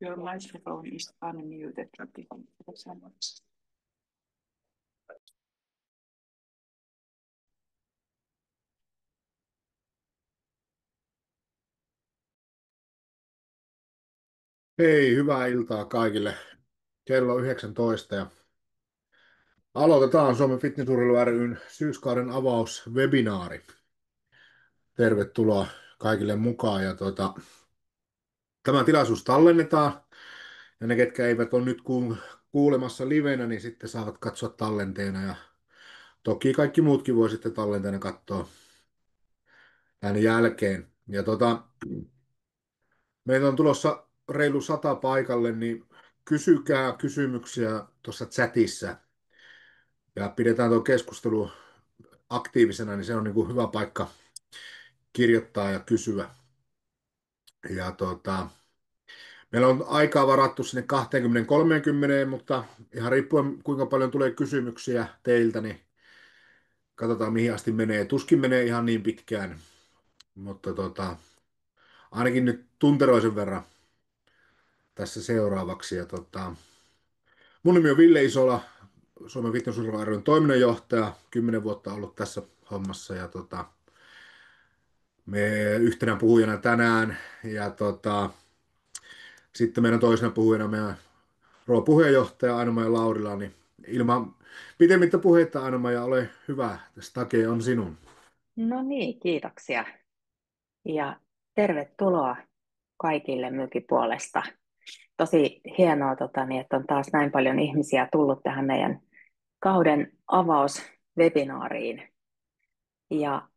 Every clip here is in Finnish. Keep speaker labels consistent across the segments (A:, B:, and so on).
A: Your microphone is unmuted.
B: Hei, hyvää iltaa kaikille. Kello on 19 ja aloitetaan Suomen Fitnessurheilu ryn syyskauden avauswebinaari. Tervetuloa kaikille mukaan. Tämä tilaisuus tallennetaan ja ne, ketkä eivät ole nyt kuulemassa livenä, niin sitten saavat katsoa tallenteena. Ja toki kaikki muutkin voi sitten tallenteena katsoa tämän jälkeen. Meitä on tulossa reilu 100 paikalle, niin kysykää kysymyksiä tuossa chatissa. Ja pidetään tuo keskustelu aktiivisena, niin se on niin kuin hyvä paikka kirjoittaa ja kysyä. Ja meillä on aikaa varattu sinne 20-30, mutta ihan riippuen kuinka paljon tulee kysymyksiä teiltä, niin katsotaan mihin asti menee. Tuskin menee ihan niin pitkään, mutta ainakin nyt tunteroisen verran tässä seuraavaksi. Mun nimi on Ville Isola, Suomen Fitnessurheilu ryn toiminnanjohtaja, 10 vuotta ollut tässä hommassa me yhtenä puhujana tänään sitten meidän toisena puhujana meidän rouva puheenjohtaja Aino-Maija Laurila, niin ilman pitemmittä puheita Aino-Maija, ole hyvä. Stake on sinun.
A: No niin, kiitoksia. Ja tervetuloa kaikille minunkin puolesta. Tosi hienoa, että on taas näin paljon ihmisiä tullut tähän meidän kauden avauswebinaariin. Ja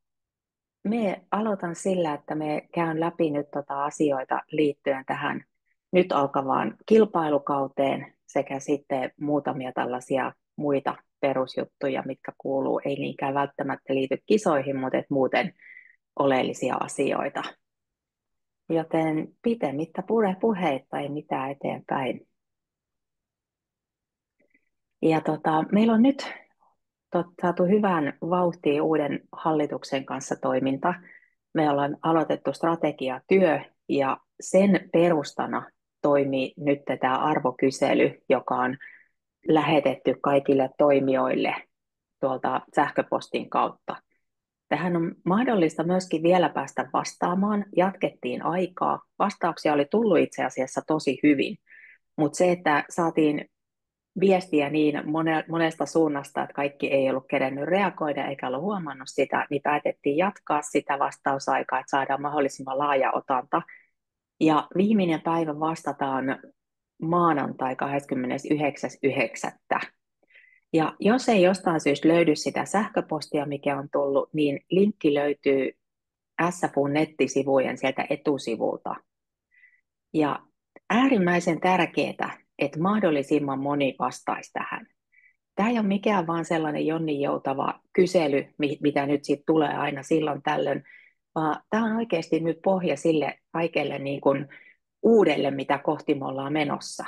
A: me aloitan sillä, että me käyn läpi nyt asioita liittyen tähän nyt alkavaan kilpailukauteen sekä sitten muutamia tällaisia muita perusjuttuja, mitkä kuuluu, ei niinkään välttämättä liity kisoihin, mutta muuten oleellisia asioita. Joten pitemmittä puheitta ei mitään eteenpäin. Ja meillä on nyt saatu hyvän vauhtiin uuden hallituksen kanssa toiminta. Me ollaan aloitettu strategiatyö ja sen perustana toimii nyt tämä arvokysely, joka on lähetetty kaikille toimijoille tuolta sähköpostin kautta. Tähän on mahdollista myöskin vielä päästä vastaamaan. Jatkettiin aikaa. Vastauksia oli tullut itse asiassa tosi hyvin, mutta se, että saatiin viestiä niin monesta suunnasta, että kaikki ei ollut kerennyt reagoida eikä ollut huomannut sitä, niin päätettiin jatkaa sitä vastausaikaa, että saadaan mahdollisimman laaja otanta. Ja viimeinen päivä vastataan maanantai 29.9. Ja jos ei jostain syystä löydy sitä sähköpostia, mikä on tullut, niin linkki löytyy SFUn nettisivujen sieltä etusivulta. Ja äärimmäisen tärkeää, että mahdollisimman moni vastaisi tähän. Tämä ei ole mikään vaan sellainen jonninjoutava kysely, mitä nyt siitä tulee aina silloin tällöin, vaan tämä on oikeasti nyt pohja sille kaikelle niin kuin uudelle, mitä kohti me ollaan menossa.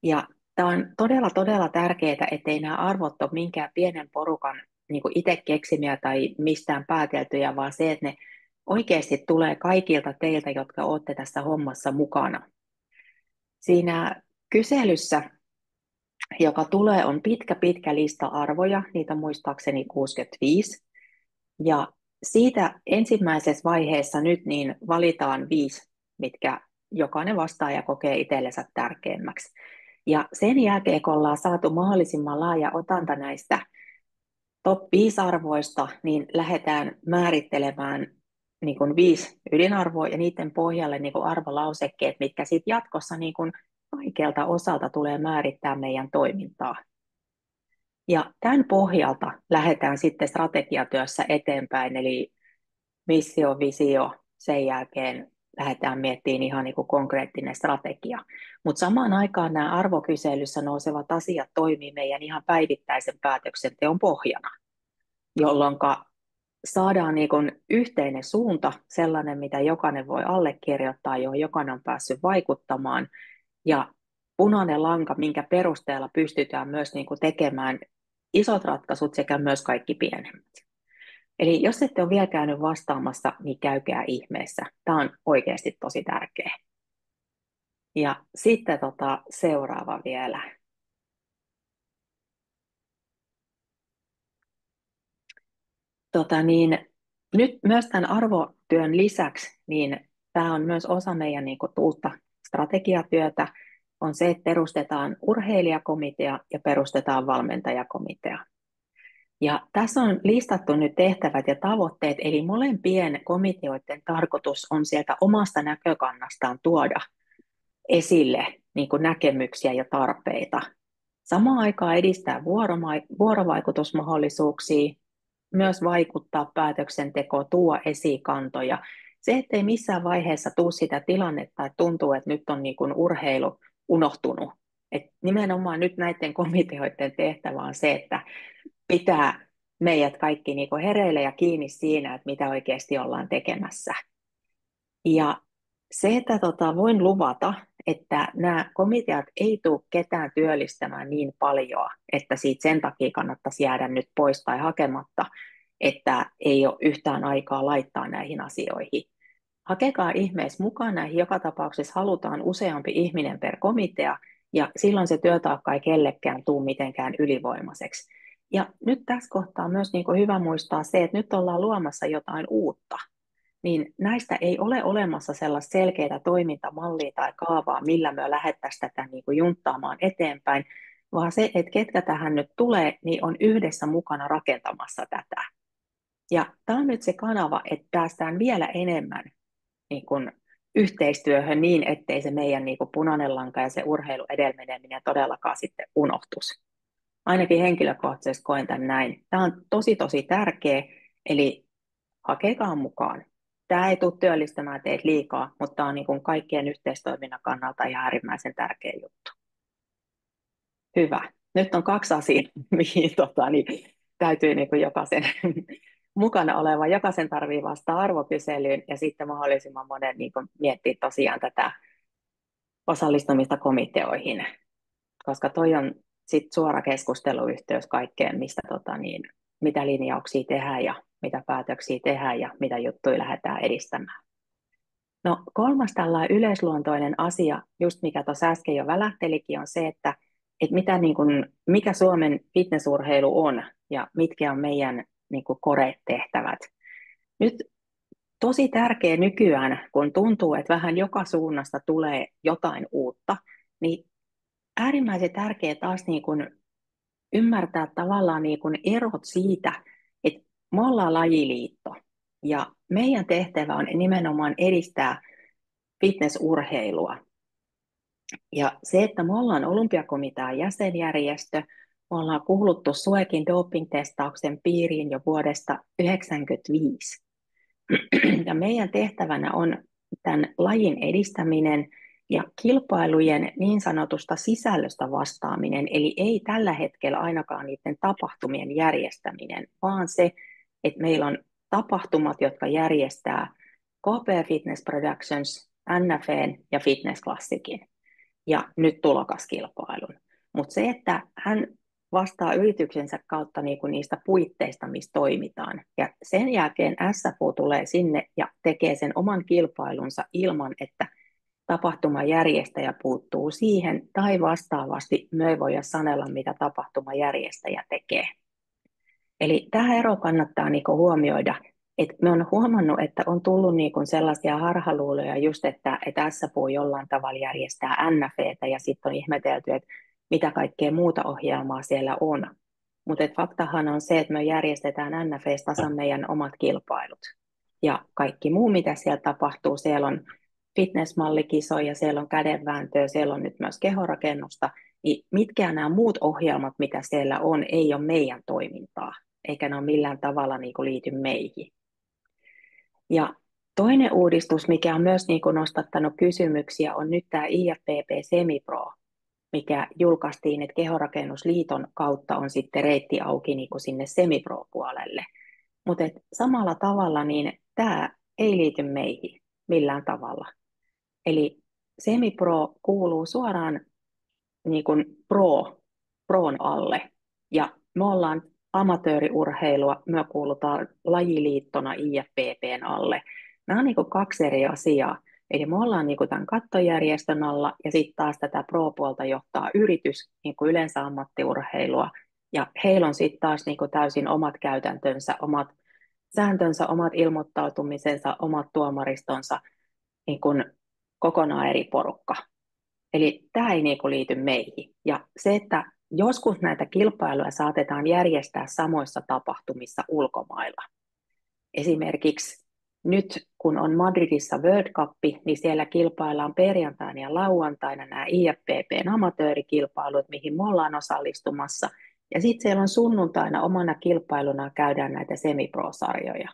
A: Ja tämä on todella, todella tärkeää, ettei nämä arvot ole minkään pienen porukan niin kuin itse keksimiä tai mistään pääteltyjä, vaan se, että ne oikeasti tulee kaikilta teiltä, jotka olette tässä hommassa mukana. Siinä kyselyssä, joka tulee, on pitkä lista arvoja, niitä muistaakseni 65. Ja siitä ensimmäisessä vaiheessa nyt niin valitaan 5, mitkä jokainen vastaaja kokee itsellensä tärkeimmäksi. Ja sen jälkeen, kun ollaan saatu mahdollisimman laaja otanta näistä top 5 arvoista, niin lähdetään määrittelemään niin kuin 5 ydinarvoa ja niiden pohjalle niin kuin arvolausekkeet, mitkä sitten jatkossa niin kuin kaikelta osalta tulee määrittää meidän toimintaa. Ja tämän pohjalta lähdetään sitten strategiatyössä eteenpäin, eli missio, visio, sen jälkeen lähdetään miettimään ihan niin kuin konkreettinen strategia. Mutta samaan aikaan nämä arvokyselyssä nousevat asiat toimii meidän ihan päivittäisen päätöksenteon pohjana, jolloin saadaan niin kuin yhteinen suunta, sellainen, mitä jokainen voi allekirjoittaa, johon jokainen on päässyt vaikuttamaan, ja punainen lanka, minkä perusteella pystytään myös niin kuin tekemään isot ratkaisut sekä myös kaikki pienemmät. Eli jos ette ole vielä käynyt vastaamassa, niin käykää ihmeessä. Tämä on oikeasti tosi tärkeä. Ja sitten seuraava vielä. Nyt myös tämän arvotyön lisäksi, niin tämä on myös osa meidän niin kuin, uutta strategiatyötä, on se, että perustetaan urheilijakomitea ja perustetaan valmentajakomitea. Ja tässä on listattu nyt tehtävät ja tavoitteet, eli molempien komiteoiden tarkoitus on sieltä omasta näkökannastaan tuoda esille niin kuin näkemyksiä ja tarpeita. Samaan aikaan edistää vuorovaikutusmahdollisuuksia, myös vaikuttaa päätöksentekoon, tuo esikantoja. Se, ettei missään vaiheessa tule sitä tilannetta, että tuntuu, että nyt on niin kuin urheilu unohtunut. Et nimenomaan nyt näiden komiteoiden tehtävä on se, että pitää meidät kaikki niin kuin hereillä ja kiinni siinä, että mitä oikeasti ollaan tekemässä. Ja se, että voin luvata, että nämä komiteat ei tule ketään työllistämään niin paljon, että siitä sen takia kannattaisi jäädä nyt pois tai hakematta, että ei ole yhtään aikaa laittaa näihin asioihin. Hakekaa ihmeessä mukaan näihin. Joka tapauksessa halutaan useampi ihminen per komitea, ja silloin se työtaakka ei kellekään tule mitenkään ylivoimaiseksi. Ja nyt tässä kohtaa on myös niin kuin hyvä muistaa se, että nyt ollaan luomassa jotain uutta. Niin näistä ei ole olemassa sellaista selkeää toimintamallia tai kaavaa, millä me lähdettäisiin tätä niin kuin junttaamaan eteenpäin, vaan se, että ketkä tähän nyt tulee, niin on yhdessä mukana rakentamassa tätä. Ja tämä on nyt se kanava, että päästään vielä enemmän niin kuin yhteistyöhön niin, ettei se meidän niin kuin punainen lanka ja se urheilu edelmeneminen todellakaan sitten unohtuisi. Ainakin henkilökohtaisesti koen tämän näin. Tämä on tosi, tosi tärkeä, eli hakekaa mukaan. Tämä ei tule työllistämään teitä liikaa, mutta tämä on niin kuin kaikkien yhteistoiminnan kannalta ihan äärimmäisen tärkeä juttu. Hyvä. Nyt on 2 asiaa, mihin täytyy niin kuin jokaisen mukana oleva. Jokaisen tarvitsee vastata arvokyselyyn ja sitten mahdollisimman monen niin kuin miettiä tosiaan tätä osallistumista komiteoihin, koska toi on sit suora keskusteluyhteys kaikkeen, mistä mitä linjauksia tehdään ja mitä päätöksiä tehdään ja mitä juttuja lähdetään edistämään. No 3. tällainen yleisluontoinen asia, just mikä tuossa äsken jo välähtelikin, on se, että mikä Suomen fitnessurheilu on ja mitkä on meidän niin kuin core-tehtävät. Nyt tosi tärkeä nykyään, kun tuntuu, että vähän joka suunnasta tulee jotain uutta, niin äärimmäisen tärkeää taas niin kuin ymmärtää tavallaan niin kuin erot siitä, että me ollaan lajiliitto ja meidän tehtävä on nimenomaan edistää fitnessurheilua. Ja se, että me ollaan olympiakomitean jäsenjärjestö, me ollaan kuuluttu Suekin doping-testauksen piiriin jo vuodesta 1995. Ja meidän tehtävänä on tämän lajin edistäminen ja kilpailujen niin sanotusta sisällöstä vastaaminen, eli ei tällä hetkellä ainakaan niiden tapahtumien järjestäminen, vaan se, että meillä on tapahtumat, jotka järjestää KP Fitness Productions, NFN ja Fitness Classicin ja nyt tulokaskilpailun. Mutta se, että hän vastaa yrityksensä kautta niistä puitteista, missä toimitaan. Ja sen jälkeen SFU tulee sinne ja tekee sen oman kilpailunsa ilman, että tapahtumajärjestäjä puuttuu siihen, tai vastaavasti me ei voida sanella, mitä tapahtumajärjestäjä tekee. Eli tämä ero kannattaa huomioida. Et me on huomannut, että on tullut sellaisia harhaluuloja just, että SFU jollain tavalla järjestää NFEtä ja sitten on ihmetelty, että mitä kaikkea muuta ohjelmaa siellä on. Mutta faktahan on se, että me järjestetään NFEstä tasan meidän omat kilpailut. Ja kaikki muu, mitä siellä tapahtuu, siellä on fitnessmallikisoja, siellä on kädenvääntöä, siellä on nyt myös kehorakennusta, niin mitkään nämä muut ohjelmat, mitä siellä on, ei ole meidän toimintaa, eikä ne ole millään tavalla liity meihin. Ja toinen uudistus, mikä on myös nostattanut kysymyksiä, on nyt tämä IFBB Semipro, mikä julkaistiin, että Kehorakennusliiton kautta on sitten reitti auki sinne Semipro-puolelle. Mutta samalla tavalla niin tämä ei liity meihin millään tavalla. Eli Semipro kuuluu suoraan Proon alle. Ja me ollaan amatööriurheilua, me kuulutaan lajiliittona IFBBn alle. Nämä on 2 eri asiaa. Eli me ollaan niin kuin tämän kattojärjestön alla ja sitten taas tätä pro-puolta johtaa yritys, niin kuin yleensä ammattiurheilua. Ja heillä on sitten taas niin kuin täysin omat käytäntönsä, omat sääntönsä, omat ilmoittautumisensa, omat tuomaristonsa, niin kuin kokonaan eri porukka. Eli tämä ei niin kuin liity meihin. Ja se, että joskus näitä kilpailuja saatetaan järjestää samoissa tapahtumissa ulkomailla. Esimerkiksi nyt, kun on Madridissa World Cup, niin siellä kilpaillaan perjantaina ja lauantaina nämä IFBBn amatöörikilpailut, mihin me ollaan osallistumassa. Ja sitten siellä on sunnuntaina omana kilpailuna käydään näitä semipro-sarjoja.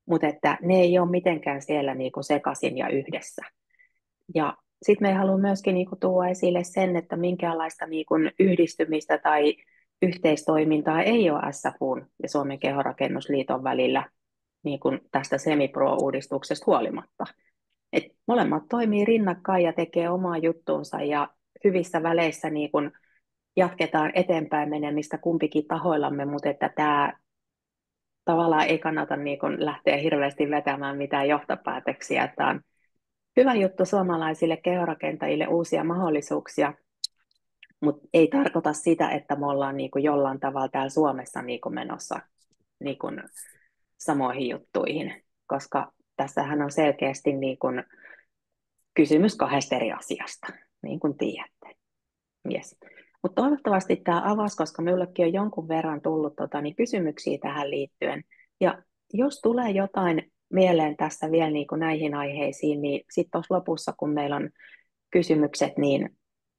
A: Mutta että ne ei ole mitenkään siellä niinku sekaisin ja yhdessä. Ja sitten me haluamme myöskin niinku tuoda esille sen, että minkäänlaista niinku yhdistymistä tai yhteistoimintaa ei ole SFUn ja Suomen Kehonrakennusliiton välillä niin kuin tästä semipro-uudistuksesta huolimatta. Et molemmat toimii rinnakkain ja tekee omaa juttuunsa ja hyvissä väleissä niin kuin jatketaan eteenpäin menemistä kumpikin tahoillamme, mutta että tämä tavallaan ei kannata niin kuin lähteä hirveästi vetämään mitään johtopäätöksiä. Tämä on hyvä juttu suomalaisille kehorakentajille, uusia mahdollisuuksia, mutta ei tarkoita sitä, että me ollaan niin kuin jollain tavalla täällä Suomessa niin kuin menossa niin kuin samoihin juttuihin, koska tässähän on selkeästi niin kuin kysymys kahdesta eri asiasta, niin kuin tiedätte. Yes. Mutta toivottavasti tämä avasi, koska minullekin on jonkun verran tullut kysymyksiä tähän liittyen. Ja jos tulee jotain mieleen tässä vielä niin kuin näihin aiheisiin, niin sitten tuossa lopussa, kun meillä on kysymykset, niin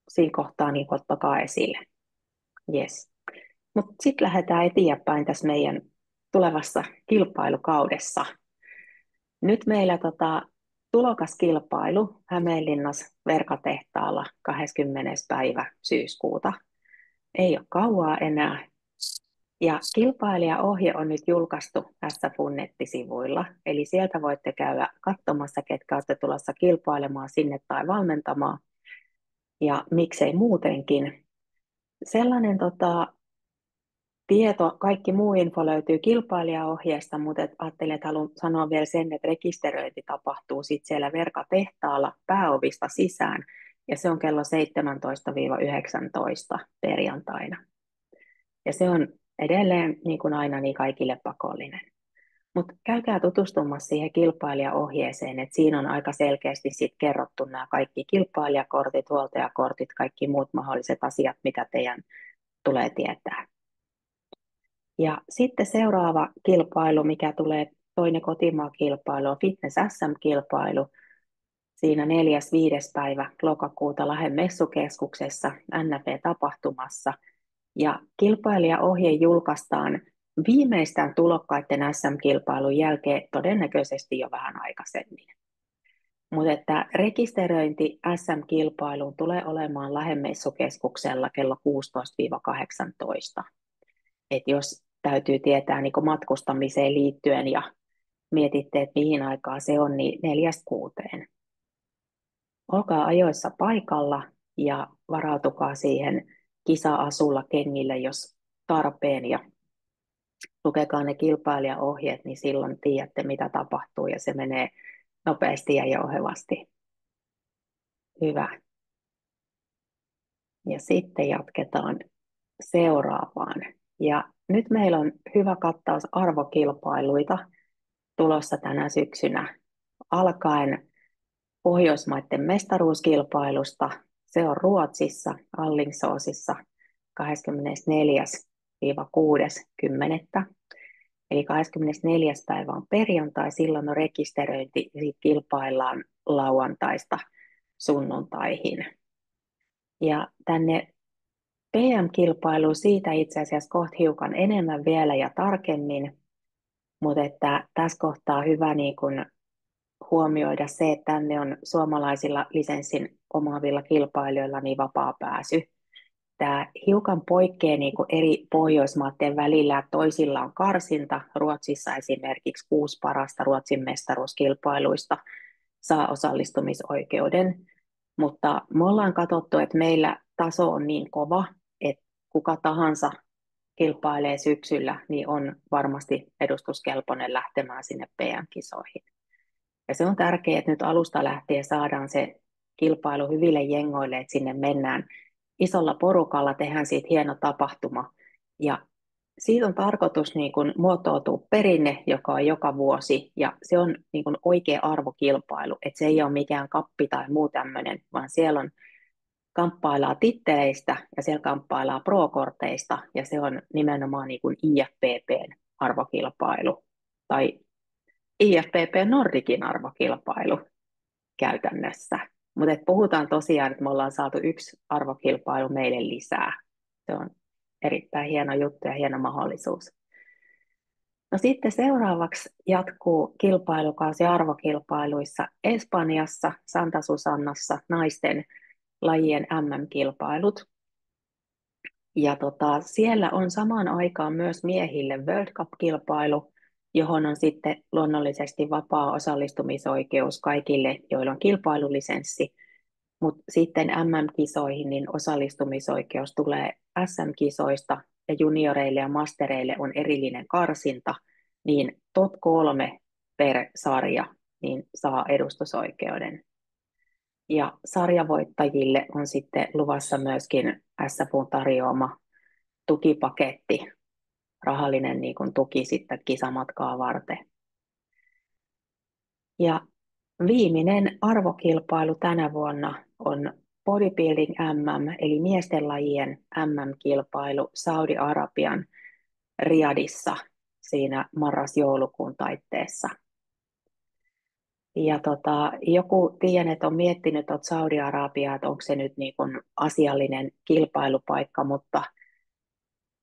A: siinä kohtaa niin ottakaa esille. Yes. Mutta sitten lähdetään eteenpäin tässä meidän tulevassa kilpailukaudessa. Nyt meillä tulokaskilpailu Hämeenlinnassa Verkatehtaalla 20. päivä syyskuuta. Ei ole kauaa enää. Ja kilpailijaohje on nyt julkaistu SFUn nettisivuilla. Eli sieltä voitte käydä katsomassa, ketkä olette tulossa kilpailemaan sinne tai valmentamaan. Ja miksei muutenkin. Sellainen tieto, kaikki muu info löytyy kilpailijaohjeesta, mutta ajattelin, että haluan sanoa vielä sen, että rekisteröinti tapahtuu sitten siellä Verkatehtaalla pääovista sisään, ja se on kello 17-19 perjantaina. Ja se on edelleen, niin kuin aina, niin kaikille pakollinen. Mutta käykää tutustumassa siihen kilpailijaohjeeseen, että siinä on aika selkeästi sit kerrottu nämä kaikki kilpailijakortit, huoltajakortit, kaikki muut mahdolliset asiat, mitä teidän tulee tietää. Ja sitten seuraava kilpailu, mikä tulee toinen kotimaakilpailu, on Fitness SM-kilpailu. Siinä 4.5. päivä lokakuuta Lahden messukeskuksessa NFV-tapahtumassa. Ja kilpailijaohje julkaistaan viimeistään tulokkaiden SM-kilpailun jälkeen, todennäköisesti jo vähän aikaisemmin. Mutta että rekisteröinti SM-kilpailuun tulee olemaan Lahden messukeskuksella kello 16-18. Että jos täytyy tietää niin kuin matkustamiseen liittyen ja mietitte, että mihin aikaa se on, niin 4-6. Olkaa ajoissa paikalla ja varautukaa siihen kisa-asulla kengille, jos tarpeen, ja lukekaa ne kilpailijaohjeet, niin silloin tiedätte, mitä tapahtuu, ja se menee nopeasti ja jouhevasti. Hyvä. Ja sitten jatketaan seuraavaan. Ja nyt meillä on hyvä kattaus arvokilpailuita tulossa tänä syksynä alkaen Pohjoismaiden mestaruuskilpailusta. Se on Ruotsissa, Alingsåsissa 24.–6.10. Eli 24. päivä on perjantai, silloin on rekisteröinti ja sitten kilpaillaan lauantaista sunnuntaihin. Ja tänne PM-kilpailuun siitä itse asiassa kohta hiukan enemmän vielä ja tarkemmin, mutta että tässä kohtaa hyvä niin kun huomioida se, että tänne on suomalaisilla lisenssin omaavilla kilpailijoilla niin vapaa pääsy. Tämä hiukan poikkeaa niin kuin eri Pohjoismaiden välillä, että toisilla on karsinta. Ruotsissa esimerkiksi 6 parasta Ruotsin mestaruuskilpailuista saa osallistumisoikeuden, mutta me ollaan katsottu, että meillä taso on niin kova, että kuka tahansa kilpailee syksyllä, niin on varmasti edustuskelpoinen lähtemään sinne PM-kisoihin. Ja se on tärkeää, että nyt alusta lähtien saadaan se kilpailu hyville jengoille, että sinne mennään isolla porukalla, tehdään siitä hieno tapahtuma. Ja siitä on tarkoitus niin kuin muotoutua perinne, joka on joka vuosi, ja se on niin kuin oikea arvokilpailu, että se ei ole mikään kappi tai muu tämmöinen, vaan siellä on kamppaillaan titteleistä ja siellä kamppaillaan pro-korteista, ja se on nimenomaan niin kuin IFPPn arvokilpailu, tai IFPP Nordikin arvokilpailu käytännössä. Mutta puhutaan tosiaan, että me ollaan saatu yksi arvokilpailu meille lisää. Se on erittäin hieno juttu ja hieno mahdollisuus. No sitten seuraavaksi jatkuu kilpailukausi arvokilpailuissa Espanjassa, Santa Susannassa naisten lajien MM-kilpailut. Ja siellä on samaan aikaan myös miehille World Cup-kilpailu, johon on sitten luonnollisesti vapaa osallistumisoikeus kaikille, joilla on kilpailulisenssi. Mutta sitten MM-kisoihin niin osallistumisoikeus tulee SM-kisoista ja junioreille ja mastereille on erillinen karsinta, niin top 3 per sarja niin saa edustusoikeuden. Ja sarjavoittajille on sitten luvassa myöskin SFUn tarjoama tukipaketti, rahallinen niin kuin tuki sitten kisamatkaa varten. Ja viimeinen arvokilpailu tänä vuonna on Bodybuilding MM, eli miesten lajien MM-kilpailu Saudi-Arabian Riyadissa siinä marras-joulukuun taitteessa. Ja joku tiedän, että on miettinyt että Saudi-Arabiaa, että onko se nyt niin kuin asiallinen kilpailupaikka, mutta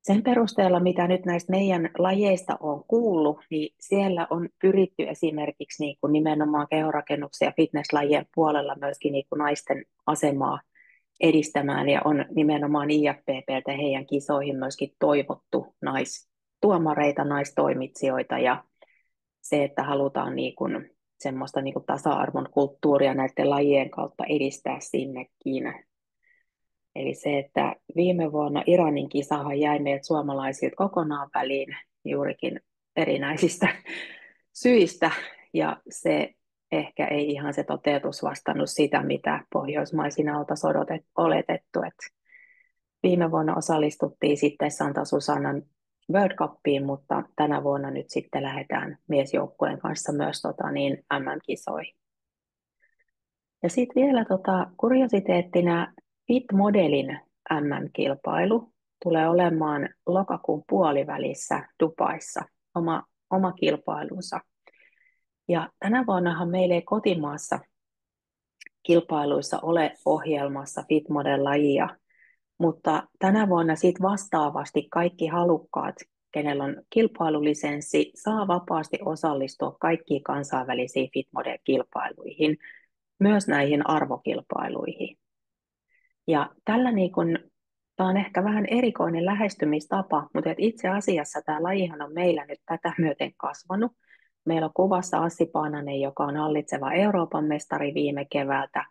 A: sen perusteella, mitä nyt näistä meidän lajeista on kuullut, niin siellä on pyritty esimerkiksi niin kuin nimenomaan kehorakennuksen ja fitnesslajien puolella myöskin niin kuin naisten asemaa edistämään ja on nimenomaan IFPPltä heidän kisoihin myöskin toivottu naistuomareita, naistoimitsijoita ja se, että halutaan niin kuin semmoista niin kuin tasa-arvon kulttuuria näiden lajien kautta edistää sinnekin. Eli se, että viime vuonna Iranin kisahan jäi meiltä suomalaisilta kokonaan väliin juurikin erinäisistä syistä, ja se ehkä ei ihan se toteutus vastannut sitä, mitä pohjoismaisina oltaisiin oletettu. Että viime vuonna osallistuttiin sitten Santa Susannan World Cupiin, mutta tänä vuonna nyt sitten lähdetään miesjoukkueen kanssa myös MM-kisoihin. Ja sitten vielä kuriositeettina Fit-modelin MM-kilpailu tulee olemaan lokakuun puolivälissä Dubaissa, oma kilpailunsa. Ja tänä vuonnahan meillä ei kotimaassa kilpailuissa ole ohjelmassa Fit-model-lajia, mutta tänä vuonna siitä vastaavasti kaikki halukkaat, kenellä on kilpailulisenssi, saa vapaasti osallistua kaikkiin kansainvälisiin Fit-model-kilpailuihin, myös näihin arvokilpailuihin. Ja tällä niin kun, tämä on ehkä vähän erikoinen lähestymistapa, mutta itse asiassa tämä lajihan on meillä nyt tätä myöten kasvanut. Meillä on kuvassa Assi Paananen, joka on hallitseva Euroopan mestari viime keväältä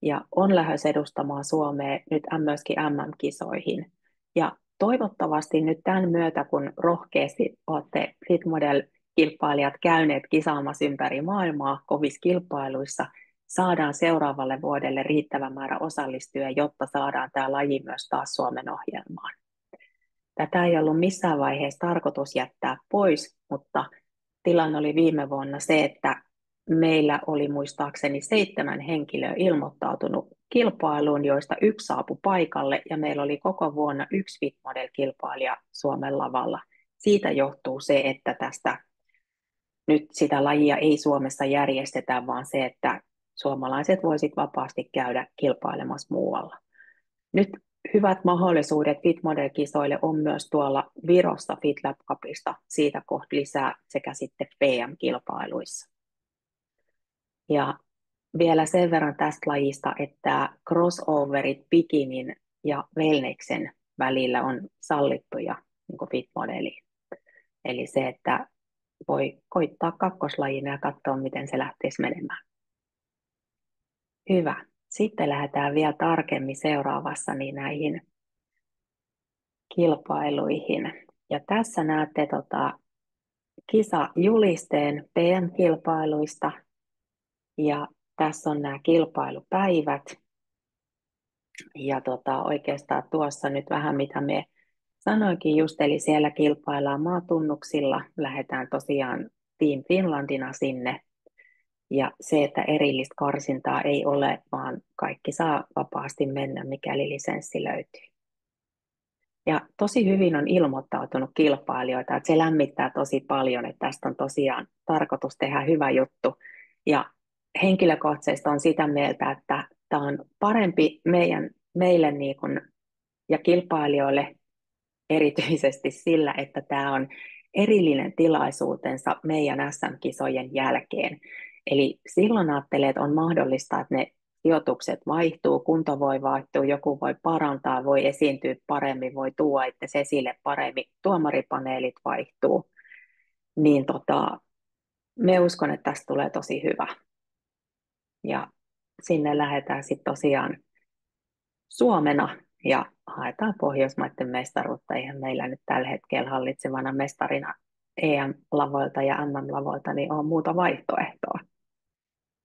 A: ja on lähes edustamaan Suomea nyt myöskin MM-kisoihin. Ja toivottavasti nyt tämän myötä, kun rohkeasti olette Fitmodel-kilpailijat käyneet kisaamassa ympäri maailmaa kovissa kilpailuissa, saadaan seuraavalle vuodelle riittävä määrä osallistujia, jotta saadaan tämä laji myös taas Suomen ohjelmaan. Tätä ei ollut missään vaiheessa tarkoitus jättää pois, mutta tilanne oli viime vuonna se, että meillä oli muistaakseni 7 henkilöä ilmoittautunut kilpailuun, joista 1 saapui paikalle, ja meillä oli koko vuonna 1 Fit-model-kilpailija Suomen lavalla. Siitä johtuu se, että tästä nyt sitä lajia ei Suomessa järjestetä, vaan se, että suomalaiset voisivat vapaasti käydä kilpailemassa muualla. Nyt hyvät mahdollisuudet Fit-model-kisoille on myös tuolla Virossa FitLab Cupista, siitä kohta lisää sekä sitten PM-kilpailuissa. Ja vielä sen verran tästä lajista, että crossoverit bikinin ja wellnessen välillä on sallittuja niin kuin Fit-modeliin. Eli se, että voi koittaa kakkoslajina ja katsoa, miten se lähtisi menemään. Hyvä. Sitten lähdetään vielä tarkemmin seuraavassa niin näihin kilpailuihin. Ja tässä näette kisajulisteen PM-kilpailuista. Ja tässä on nämä kilpailupäivät. Ja oikeastaan tuossa nyt vähän mitä me sanoinkin just, eli siellä kilpaillaan maatunnuksilla, lähdetään tosiaan Team Finlandina sinne. Ja se, että erillistä karsintaa ei ole, vaan kaikki saa vapaasti mennä, mikäli lisenssi löytyy. Ja tosi hyvin on ilmoittautunut kilpailijoita, että se lämmittää tosi paljon, että tästä on tosiaan tarkoitus tehdä hyvä juttu. Ja henkilökohtaisesti on sitä mieltä, että tämä on parempi meille niin kuin, ja kilpailijoille erityisesti sillä, että tämä on erillinen tilaisuutensa meidän SM-kisojen jälkeen. Eli silloin ajattelee, että on mahdollista, että ne sijoitukset vaihtuu, kunto voi vaihtua, joku voi parantaa, voi esiintyä paremmin, voi tuoda itse esille paremmin, tuomaripaneelit vaihtuu. Niin me uskon, että tästä tulee tosi hyvä. Ja sinne lähdetään sitten tosiaan Suomena ja haetaan Pohjoismaiden mestaruutta. Eihän meillä nyt tällä hetkellä hallitsevana mestarina EM-lavoilta ja MM-lavoilta niin on muuta vaihtoehtoa.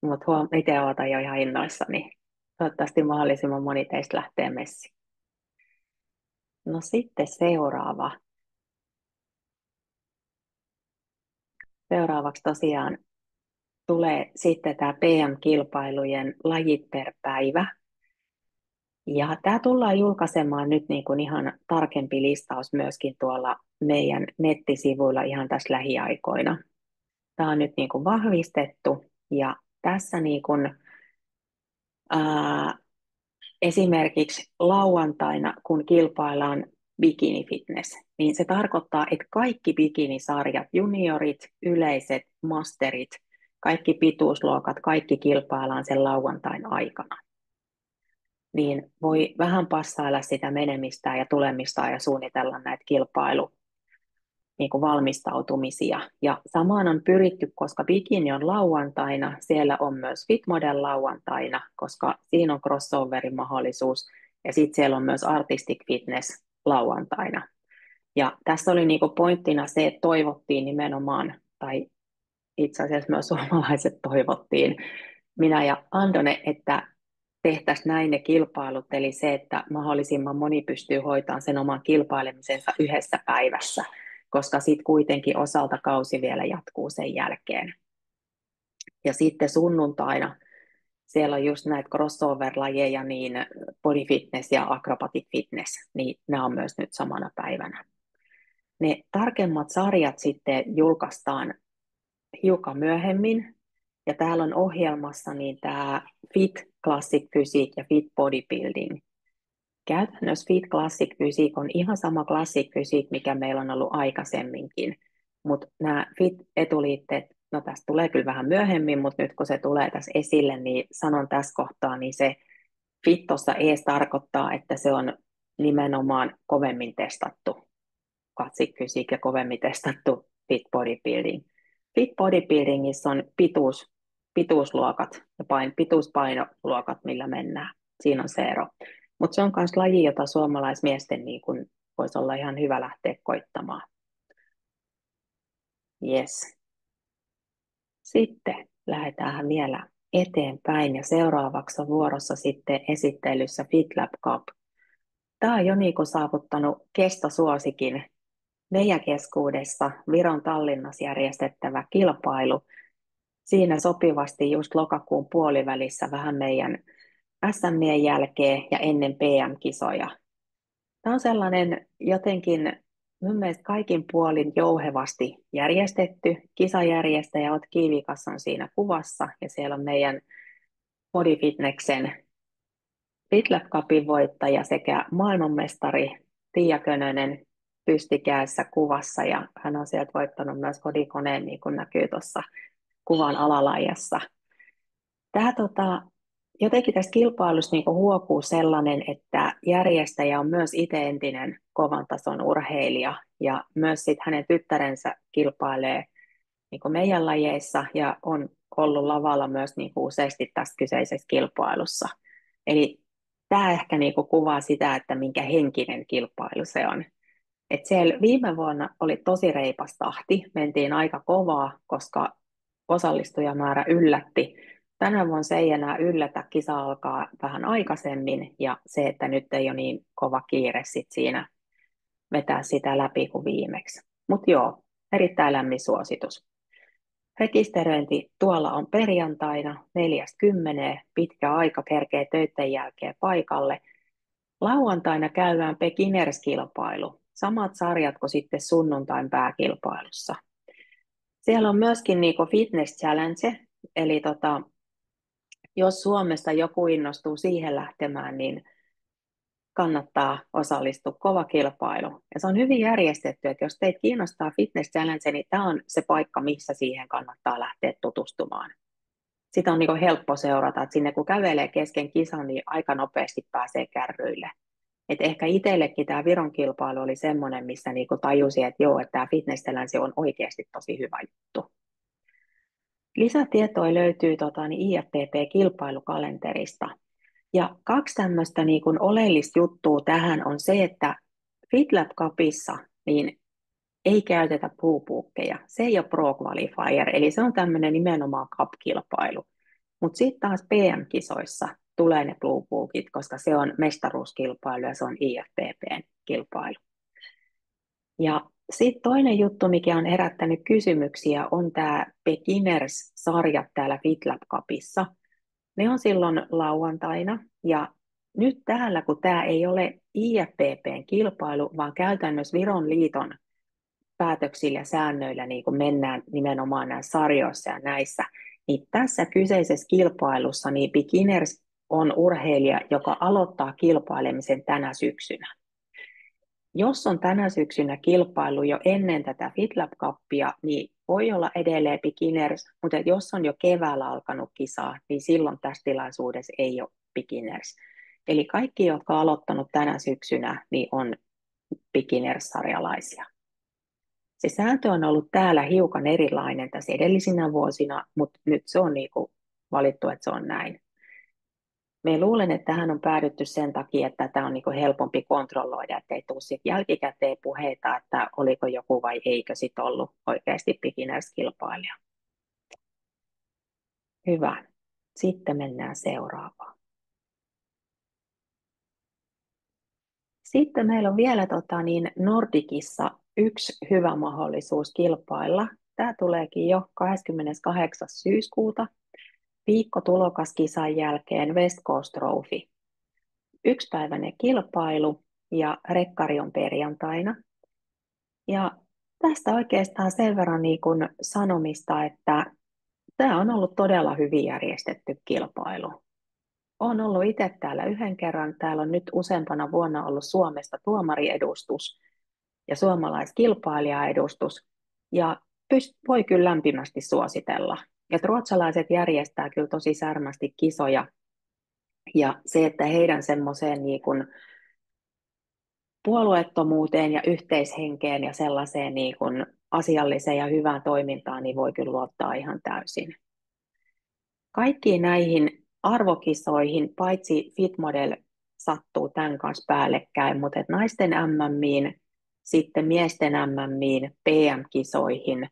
A: Mutta itse olen jo ihan innoissani. Toivottavasti mahdollisimman moni teistä lähtee messiin. No sitten seuraavaksi tosiaan tulee sitten tämä PM-kilpailujen lajit per päivä. Ja tämä tullaan julkaisemaan nyt niin kuin ihan tarkempi listaus myöskin tuolla meidän nettisivuilla ihan tässä lähiaikoina. Tämä on nyt niin kuin vahvistettu ja tässä niin kuin, esimerkiksi lauantaina, kun kilpaillaan bikini fitness, niin se tarkoittaa, että kaikki bikinisarjat, juniorit, yleiset, masterit, kaikki pituusluokat, kaikki kilpaillaan sen lauantain aikana. Niin voi vähän passailla sitä menemistä ja tulemista ja suunnitella näitä niin kuin valmistautumisia. Ja samaan on pyritty, koska bikini on lauantaina, siellä on myös Fitmodel lauantaina, koska siinä on crossoverin mahdollisuus, ja sitten siellä on myös Artistic Fitness lauantaina. Ja tässä oli niin kuin pointtina se, että toivottiin nimenomaan, tai itse asiassa myös suomalaiset toivottiin, minä ja Andone, että tehtäisiin näin ne kilpailut, eli se, että mahdollisimman moni pystyy hoitamaan sen oman kilpailemisensa yhdessä päivässä, koska sitten kuitenkin osalta kausi vielä jatkuu sen jälkeen. Ja sitten sunnuntaina siellä on just näitä crossover-lajeja, niin body fitness ja acrobatic fitness, niin nämä on myös nyt samana päivänä. Ne tarkemmat sarjat sitten julkaistaan hiukan myöhemmin, ja täällä on ohjelmassa niin tämä Fit Classic Physique ja Fit Bodybuilding. Käytännössä Fit Classic Physique on ihan sama Classic Physique, mikä meillä on ollut aikaisemminkin, mutta nämä Fit-etuliitteet, no tästä tulee kyllä vähän myöhemmin, mutta nyt kun se tulee tässä esille, niin sanon tässä kohtaa, niin se Fit tuossa ees tarkoittaa, että se on nimenomaan kovemmin testattu Classic Physique ja kovemmin testattu Fit Bodybuilding. Fit Bodybuildingissa on pituusluokat ja pituuspainoluokat, millä mennään. Siinä on se ero. Mutta se on myös laji, jota suomalaismiesten niin kun voisi olla ihan hyvä lähteä koittamaan. Yes. Sitten lähdetään vielä eteenpäin ja seuraavaksi on vuorossa sitten esittelyssä FitLab Cup. Tämä on jo niin kuin saavuttanut kestosuosikin meidän keskuudessa Viron Tallinnassa järjestettävä kilpailu. Siinä sopivasti just lokakuun puolivälissä vähän meidän SM:ien jälkeen ja ennen PM-kisoja. Tämä on sellainen jotenkin mun mielestä kaikin puolin jouhevasti järjestetty. Kisajärjestäjä Ot Kivikas on siinä kuvassa ja siellä on meidän Body Fitnessen FitLab Cupin voittaja sekä maailmanmestari Tiia Könönen pystikäässä kuvassa ja hän on sieltä voittanut myös kodikoneen, niin kuin näkyy tuossa kuvan alalajassa. Tämä jotenkin tässä kilpailussa niin huokuu sellainen, että järjestäjä on myös itse entinen kovan tason urheilija ja myös sit hänen tyttärensä kilpailee niin meidän lajeissa ja on ollut lavalla myös niin useasti tässä kyseisessä kilpailussa. Eli tämä ehkä niin kuvaa sitä, että minkä henkinen kilpailu se on. Et siellä viime vuonna oli tosi reipas tahti, mentiin aika kovaa, koska osallistujamäärä yllätti. tänä vuonna se ei enää yllätä, kisa alkaa vähän aikaisemmin ja se, että nyt ei ole niin kova kiire sit siinä vetää sitä läpi kuin viimeksi. Mutta joo, erittäin lämmin suositus. Rekisteröinti tuolla on perjantaina 4.10. Pitkä aika kerkee töiden jälkeen paikalle. Lauantaina käydään beginners-kilpailu. Samat sarjat kuin sitten sunnuntain pääkilpailussa. Siellä on myöskin niinku fitness challenge, eli jos Suomesta joku innostuu siihen lähtemään, niin kannattaa osallistua, kova kilpailu. Ja se on hyvin järjestetty, että jos teitä kiinnostaa fitness challenge, niin tämä on se paikka, missä siihen kannattaa lähteä tutustumaan. Sitä on niin helppo seurata, että sinne kun kävelee kesken kisan, niin aika nopeasti pääsee kärryille. Et ehkä itsellekin tämä Viron kilpailu oli semmoinen, missä niin tajusin, että joo, että tämä fitness challenge on oikeasti tosi hyvä juttu. Lisätietoja löytyy IFBB-kilpailukalenterista. Ja kaksi tämmöistä niin kuin oleellista juttua tähän on se, että FitLab Cupissa niin ei käytetä Blue Bookeja. Se ei ole Pro Qualifier, eli se on tämmöinen nimenomaan Cup-kilpailu. Mutta sitten taas PM-kisoissa tulee ne Blue Bookit, koska se on mestaruuskilpailu ja se on IFBBn kilpailu. Ja sitten toinen juttu, mikä on herättänyt kysymyksiä, on tämä Beginners-sarjat täällä FitLab Cupissa. Ne on silloin lauantaina ja nyt täällä, kun tämä ei ole IFBBn kilpailu, vaan käytännössä Viron liiton päätöksillä ja säännöillä niin kun mennään nimenomaan näissä sarjoissa ja näissä, niin tässä kyseisessä kilpailussa niin beginners on urheilija, joka aloittaa kilpailemisen tänä syksynä. Jos on tänä syksynä kilpailu jo ennen tätä FitLab Cupia, niin voi olla edelleen beginners, mutta jos on jo keväällä alkanut kisaa, niin silloin tässä tilaisuudessa ei ole beginners. Eli kaikki, jotka on aloittanut tänä syksynä, niin on beginners-sarjalaisia. Se sääntö on ollut täällä hiukan erilainen tässä edellisinä vuosina, mutta nyt se on niin kuin valittu, että se on näin. Me luulen, että tähän on päädytty sen takia, että tämä on niin kuin helpompi kontrolloida, että ei tule sitten jälkikäteen puheita, että oliko joku vai eikö sitten ollut oikeasti beginners-kilpailija. Hyvä. Sitten mennään seuraavaan. Sitten meillä on vielä Nordicissa yksi hyvä mahdollisuus kilpailla. Tämä tuleekin jo 28. syyskuuta, viikko tulokaskisan jälkeen West Coast Trophy. Yksipäiväinen kilpailu ja rekkari on perjantaina. Ja tästä oikeastaan sen verran niin kuin sanomista, että tämä on ollut todella hyvin järjestetty kilpailu. Olen ollut itse täällä yhden kerran. Täällä on nyt useampana vuonna ollut Suomesta tuomariedustus ja suomalaiskilpailijaedustus. Ja voi kyllä lämpimästi suositella. Ja ruotsalaiset järjestää kyllä tosi särmästi kisoja. Ja se, että heidän semmoiseen niin kuin puolueettomuuteen ja yhteishenkeen ja sellaiseen niin kuin asialliseen ja hyvään toimintaan, niin voi kyllä luottaa ihan täysin. Kaikkiin näihin arvokisoihin, paitsi Fitmodel sattuu tämän kanssa päällekkäin, mutta naisten MM:iin, sitten miesten MM:iin, PM-kisoihin,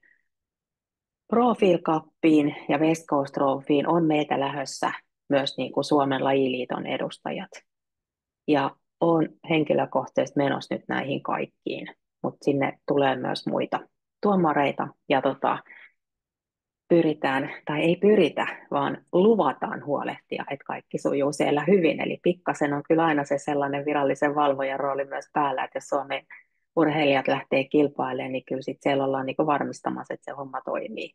A: Profile Cupiin ja West Coast Trophyin on meitä lähdössä myös niin kuin Suomen lajiliiton edustajat. Ja olen henkilökohtaisesti menossa nyt näihin kaikkiin, mutta sinne tulee myös muita tuomareita ja pyritään, tai ei pyritä, vaan luvataan huolehtia, että kaikki sujuu siellä hyvin. Eli pikkasen on kyllä aina se sellainen virallisen valvojan rooli myös päällä, että jos Suomen urheilijat lähtee kilpailemaan, niin kyllä sitten siellä ollaan niinku varmistamassa, että se homma toimii.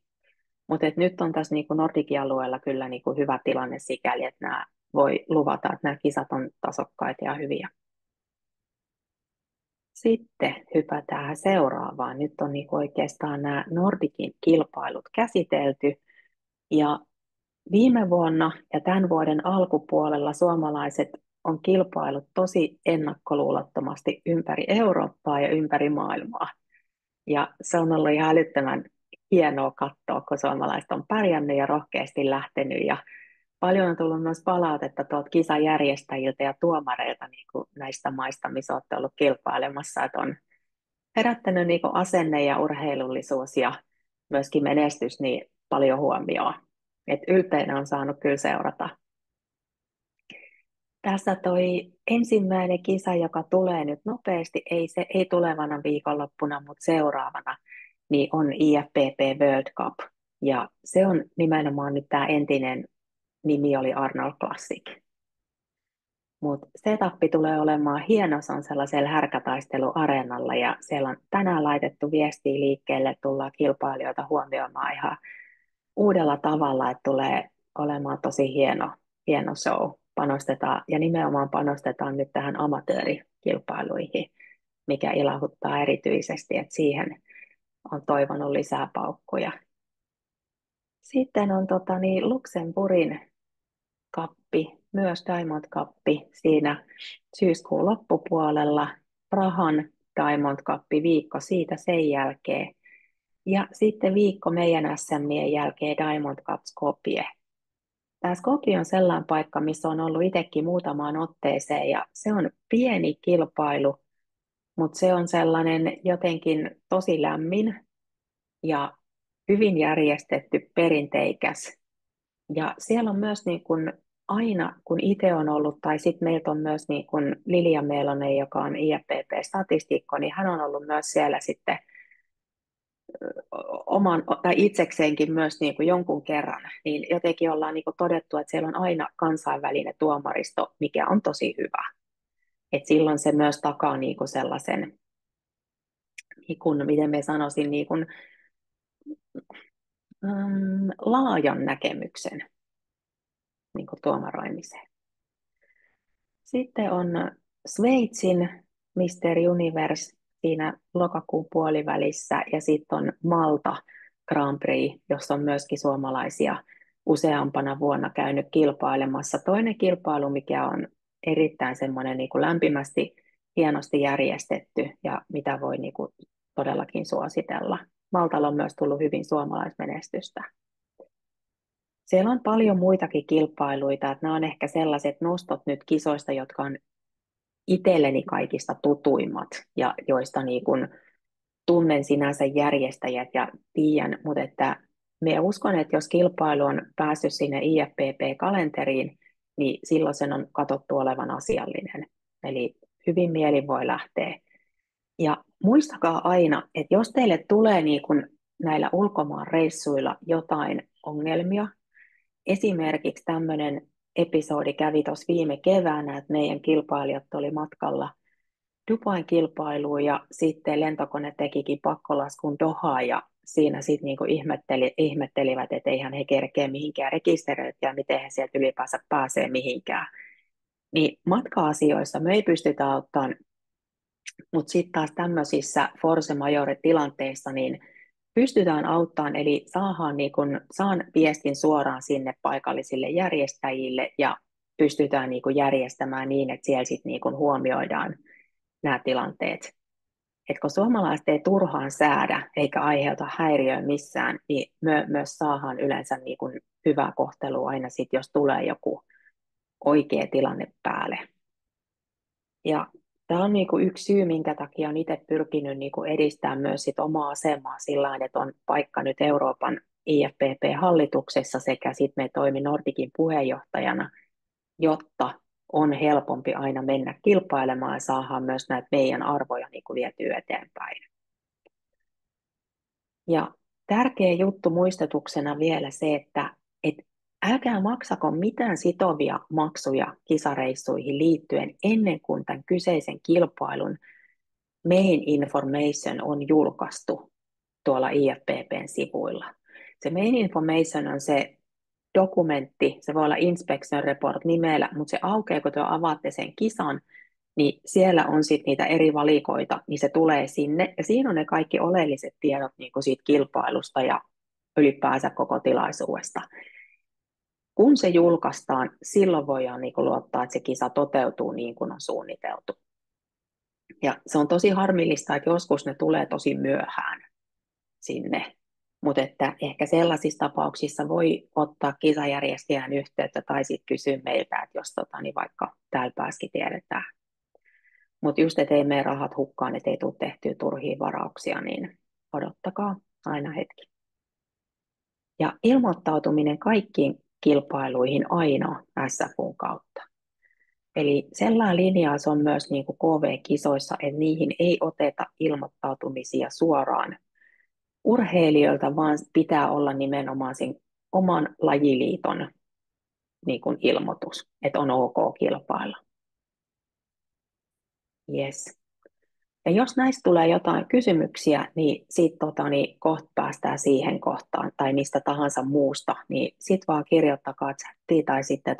A: Mutta nyt on tässä niinku Nordikin alueella kyllä niinku hyvä tilanne sikäli, että nämä voi luvata, että nämä kisat on tasokkaita ja hyviä. Sitten hypätään seuraavaan. Nyt on niinku oikeastaan nämä Nordikin kilpailut käsitelty. Ja viime vuonna ja tämän vuoden alkupuolella suomalaiset on kilpailut tosi ennakkoluulottomasti ympäri Eurooppaa ja ympäri maailmaa. Ja se on ollut ihan älyttömän hienoa katsoa, kun suomalaiset on pärjännyt ja rohkeasti lähtenyt. Ja paljon on tullut myös palautetta tuolta kisajärjestäjiltä ja tuomareilta niin kuin näistä maista, missä olette ollut kilpailemassa, että on herättänyt niin kuin asenne ja urheilullisuus ja myöskin menestys niin paljon huomioon. Et ylpeinä on saanut kyllä seurata. Tässä toi ensimmäinen kisa, joka tulee nyt nopeasti, ei tulevana viikonloppuna, mutta seuraavana, niin on IFBB World Cup. Ja se on nimenomaan nyt tämä entinen nimi oli Arnold Classic. Mutta setappi tulee olemaan hieno, se on sellaisella härkätaisteluareenalla ja siellä on tänään laitettu viestiä liikkeelle, tullaan kilpailijoita huomioimaan ihan uudella tavalla, että tulee olemaan tosi hieno show. Panostetaan ja nimenomaan panostetaan nyt tähän amatöörikilpailuihin, mikä ilahduttaa erityisesti, että siihen on toivonut lisää paukkuja. Sitten on Luxemburgin kappi, myös Diamond Cuppi siinä syyskuun loppupuolella, Prahan Diamond Cuppi viikko siitä sen jälkeen. Ja sitten viikko meidän SM:ien jälkeen Diamond Cup Skopje. Tämä Skopje on sellainen paikka, missä on ollut itsekin muutamaan otteeseen ja se on pieni kilpailu, mutta se on sellainen jotenkin tosi lämmin ja hyvin järjestetty, perinteikäs. Ja siellä on myös niin kuin aina, kun itse on ollut, tai sitten meiltä on myös niin kuin Lilja Meelonen, joka on IFBB-statistikko, niin hän on ollut myös siellä sitten oman, tai itsekseenkin myös niin kuin jonkun kerran, niin jotenkin ollaan niin kuin todettu, että siellä on aina kansainvälinen tuomaristo, mikä on tosi hyvä. Et silloin se myös takaa niin kuin sellaisen, niin kuin, miten me sanoisin, niin kuin, laajan näkemyksen niin kuin tuomaroimiseen. Sitten on Sveitsin Mister Universe siinä lokakuun puolivälissä ja sitten on Malta Grand Prix, jossa on myöskin suomalaisia useampana vuonna käynyt kilpailemassa. Toinen kilpailu, mikä on erittäin semmoinen niin kuin lämpimästi, hienosti järjestetty ja mitä voi niin kuin todellakin suositella. Maltalla on myös tullut hyvin suomalaismenestystä. Siellä on paljon muitakin kilpailuita, että nämä on ehkä sellaiset nostot nyt kisoista, jotka on itselleni kaikista tutuimmat ja joista niin kuin tunnen sinänsä järjestäjät ja tiedän, mutta että minä uskon, että jos kilpailu on päässyt sinne IFBB-kalenteriin, niin silloin sen on katsottu olevan asiallinen. Eli hyvin mielin voi lähteä. Ja muistakaa aina, että jos teille tulee niin kuin näillä ulkomaan reissuilla jotain ongelmia, esimerkiksi tämmöinen episodi kävi tuossa viime keväänä, että meidän kilpailijat oli matkalla Dubain kilpailuun ja sitten lentokone tekikin pakkolaskun Dohaan ja siinä sitten niinku ihmettelivät, että eihän he kerkeä mihinkään rekisteröityä ja miten he sieltä ylipäänsä pääsee mihinkään. Niin matka-asioissa me ei pystytä auttamaan, mutta sitten taas tämmöisissä force majeure-tilanteissa niin pystytään auttamaan, eli saan viestin suoraan sinne paikallisille järjestäjille ja pystytään niin kuin järjestämään niin, että siellä sitten niin kuin huomioidaan nämä tilanteet. Et kun suomalaiset ei turhaan säädä eikä aiheuta häiriöä missään, niin myös saadaan yleensä niin kuin hyvää kohtelua aina sitten, jos tulee joku oikea tilanne päälle. Ja tämä on niin kuin yksi syy, minkä takia olen itse pyrkinyt niin kuin edistämään myös sit omaa asemaa sillä tavalla, että on paikka nyt Euroopan IFBB-hallituksessa sekä sitten me toimin Nordikin puheenjohtajana, jotta on helpompi aina mennä kilpailemaan ja saadaan myös näitä meidän arvoja niin kuin vietyä eteenpäin. Ja tärkeä juttu muistutuksena vielä se, että älkää maksako mitään sitovia maksuja kisareissuihin liittyen ennen kuin tämän kyseisen kilpailun main information on julkaistu tuolla IFBBn sivuilla. Se main information on se dokumentti, se voi olla inspection report nimellä, mutta se aukeaa, kun te avaatte sen kisan, niin siellä on sitten niitä eri valikoita, niin se tulee sinne, ja siinä on ne kaikki oleelliset tiedot niin kuin siitä kilpailusta ja ylipäänsä koko tilaisuudesta. Kun se julkaistaan, silloin voidaan niin kuin luottaa, että se kisa toteutuu niin kuin on suunniteltu. Ja se on tosi harmillista, että joskus ne tulee tosi myöhään sinne, mutta että ehkä sellaisissa tapauksissa voi ottaa kisajärjestäjän yhteyttä tai sitten kysyä meiltä, että jos niin vaikka täällä pääskin tiedetään. Mutta just, ettei mene rahat hukkaan, ettei tule tehtyä turhia varauksia, niin odottakaa aina hetki. ja ilmoittautuminen kaikkiin kilpailuihin aina SFUn kautta. Eli sellainen linjaus on myös niin kuin KV-kisoissa, että niihin ei oteta ilmoittautumisia suoraan urheilijoilta, vaan pitää olla nimenomaan sen oman lajiliiton niin kuin ilmoitus, että on ok kilpailla. Yes. Ja jos näistä tulee jotain kysymyksiä, niin sitten niin kohta päästään siihen kohtaan tai mistä tahansa muusta, niin sitten vaan kirjoittakaa chattiin tai sitten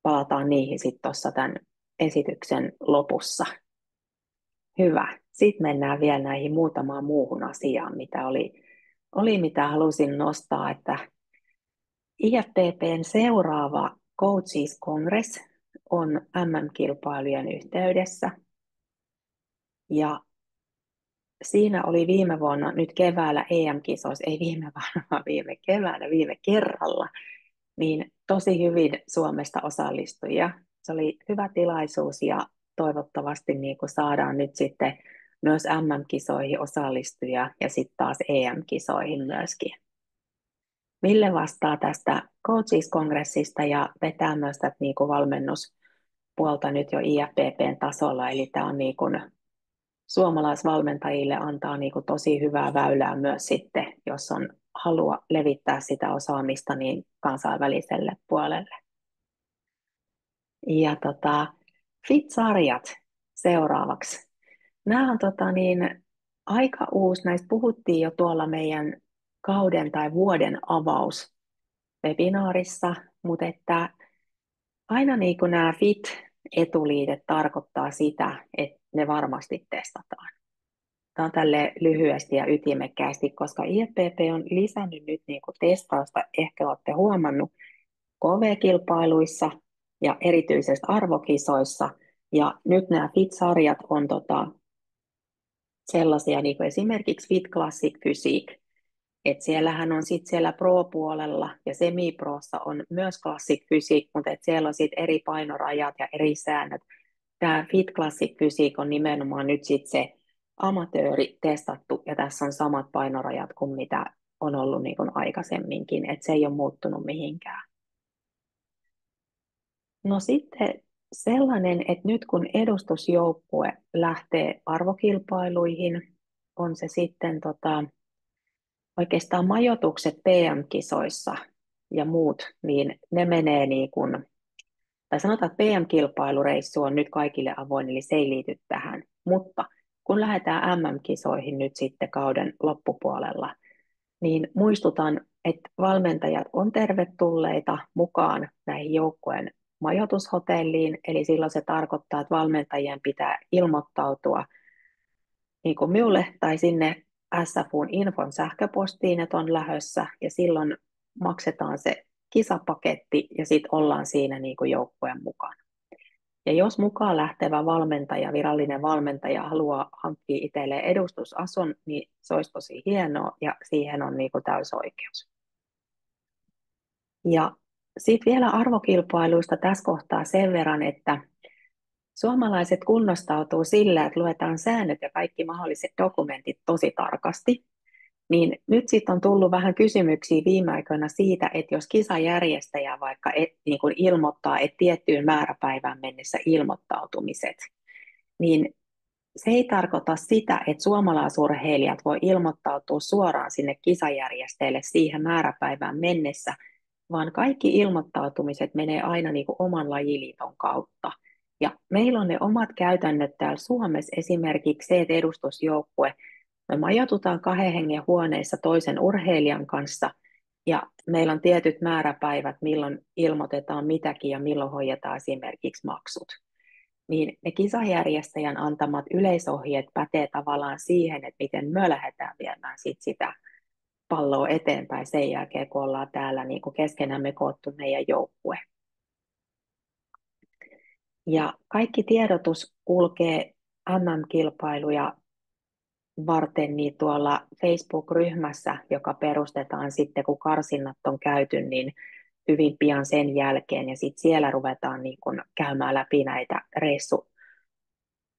A: palataan niihin sitten tuossa tämän esityksen lopussa. Hyvä. Sitten mennään vielä näihin muutamaan muuhun asiaan, mitä mitä halusin nostaa, että IFBBn seuraava Coaches Congress on MM-kilpailujen yhteydessä. Ja siinä oli viime vuonna, nyt keväällä EM-kisoissa, ei viime vuonna, vaan viime keväänä, viime kerralla, niin tosi hyvin Suomesta osallistujia. Se oli hyvä tilaisuus ja toivottavasti niin kuin saadaan nyt sitten myös MM-kisoihin osallistujia ja sitten taas EM-kisoihin myöskin. Ville vastaa tästä Coaches-kongressista ja vetää myös tätä niin kuin valmennuspuolta nyt jo IFBBn tasolla, eli tämä on niin kuin suomalaisvalmentajille antaa niin kuin tosi hyvää väylää myös sitten, jos on halua levittää sitä osaamista niin kansainväliselle puolelle. Ja FIT-sarjat seuraavaksi. Nämä on aika uusi, näistä puhuttiin jo tuolla meidän kauden tai vuoden avauswebinaarissa, mutta että aina niin kuin nämä FIT-etuliitet tarkoittaa sitä, että ne varmasti testataan. Tämä on tälle lyhyesti ja ytimekkäästi, koska IFBB on lisännyt nyt niin kuin testausta, ehkä olette huomannut, KV-kilpailuissa ja erityisesti arvokisoissa. Ja nyt nämä FIT-sarjat on sellaisia, niin kuin esimerkiksi Fit Classic Physique. Et siellähän on sitten siellä Pro-puolella ja Semi-Prossa on myös Classic Physique, mutta siellä on sitten eri painorajat ja eri säännöt. Tämä Fit Classic Physique on nimenomaan nyt sitten se amatööri testattu ja tässä on samat painorajat kuin mitä on ollut niin kuin aikaisemminkin, että se ei ole muuttunut mihinkään. No sitten sellainen, että nyt kun edustusjoukkue lähtee arvokilpailuihin, on se sitten oikeastaan majoitukset PM-kisoissa ja muut, niin ne menee niin kuin, tai sanotaan, että PM-kilpailureissu on nyt kaikille avoin, eli se ei liity tähän, mutta kun lähdetään MM-kisoihin nyt sitten kauden loppupuolella, niin muistutan, että valmentajat on tervetulleita mukaan näihin joukkueen majoitushotelliin, eli silloin se tarkoittaa, että valmentajien pitää ilmoittautua niin kuin minulle tai sinne SFUn infon sähköpostiin, että on lähdössä, ja silloin maksetaan se kisapaketti, ja sitten ollaan siinä niin kuin joukkueen mukana. Ja jos mukaan lähtevä valmentaja, virallinen valmentaja haluaa hankkia itselleen edustusasun, niin se olisi tosi hienoa, ja siihen on niin kuin täysoikeus. Ja sitten vielä arvokilpailuista tässä kohtaa sen verran, että suomalaiset kunnostautuu sillä, että luetaan säännöt ja kaikki mahdolliset dokumentit tosi tarkasti. Niin nyt sitten on tullut vähän kysymyksiä viime aikoina siitä, että jos kisajärjestäjä vaikka niin kuin ilmoittaa, että tiettyyn määräpäivään mennessä ilmoittautumiset, niin se ei tarkoita sitä, että suomalaisurheilijat voi ilmoittautua suoraan sinne kisajärjestäjälle siihen määräpäivään mennessä, vaan kaikki ilmoittautumiset menee aina niin kuin oman lajiliiton kautta. Ja meillä on ne omat käytännöt täällä Suomessa, esimerkiksi se, että edustusjoukkue, me majoitutaan 2 hengen huoneissa toisen urheilijan kanssa, ja meillä on tietyt määräpäivät, milloin ilmoitetaan mitäkin ja milloin hoidetaan esimerkiksi maksut. Niin ne kisajärjestäjän antamat yleisohjeet pätee tavallaan siihen, että miten me lähdetään viemään sitä palloa eteenpäin sen jälkeen, kun ollaan täällä niin kuin keskenämme koottu meidän joukkue. Ja kaikki tiedotus kulkee MM-kilpailuja varten niin tuolla Facebook-ryhmässä, joka perustetaan sitten, kun karsinnat on käyty, niin hyvin pian sen jälkeen. Ja sitten siellä ruvetaan niin kun käymään läpi näitä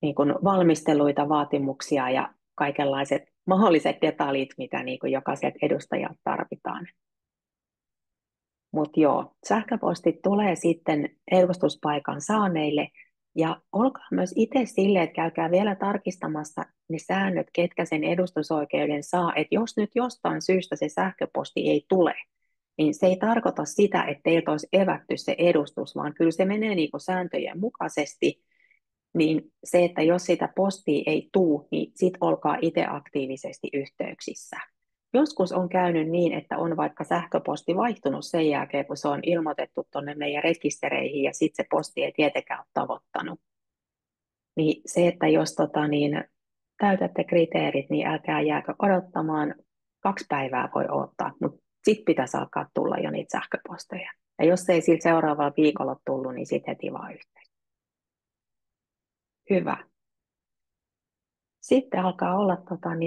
A: niin kun valmisteluita, vaatimuksia ja kaikenlaiset mahdolliset detaljit, mitä niin kuin jokaiselta edustajalta tarvitaan. Mutta joo, sähköpostit tulee sitten edustuspaikan saaneille ja olkaa myös itse silleen, että käykää vielä tarkistamassa ne säännöt, ketkä sen edustusoikeuden saa, että jos nyt jostain syystä se sähköposti ei tule, niin se ei tarkoita sitä, että teiltä olisi evätty se edustus, vaan kyllä se menee niin kuin sääntöjen mukaisesti, niin se, että jos sitä postia ei tule, niin sit olkaa itse aktiivisesti yhteyksissä. Joskus on käynyt niin, että on vaikka sähköposti vaihtunut sen jälkeen, kun se on ilmoitettu tuonne meidän rekistereihin ja sitten se posti ei tietenkään ole tavoittanut. Niin se, että jos täytätte kriteerit, niin älkää jääkö odottamaan. 2 päivää voi odottaa, mutta sitten pitäisi alkaa tulla jo niitä sähköposteja. Ja jos ei sillä seuraavalla viikolla tullut, niin sitten heti vaan yhteen. Hyvä. Sitten alkaa olla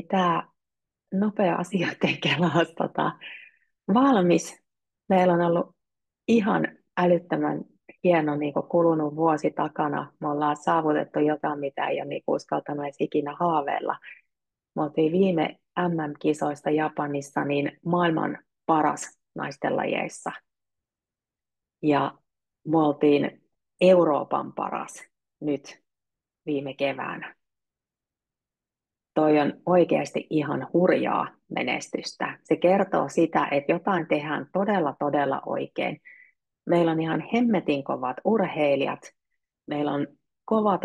A: tämä nopea asioiden kelaus valmis. Meillä on ollut ihan älyttömän hieno kulunut vuosi takana. Me ollaan saavutettu jotain, mitä ei ole uskaltanut edes ikinä haaveilla. Me oltiin viime MM-kisoista Japanissa niin maailman paras naisten lajeissa. Ja me oltiin Euroopan paras nyt viime keväänä. Toi on oikeasti ihan hurjaa menestystä. Se kertoo sitä, että jotain tehdään todella, todella oikein. Meillä on ihan hemmetin kovat urheilijat. Meillä on kova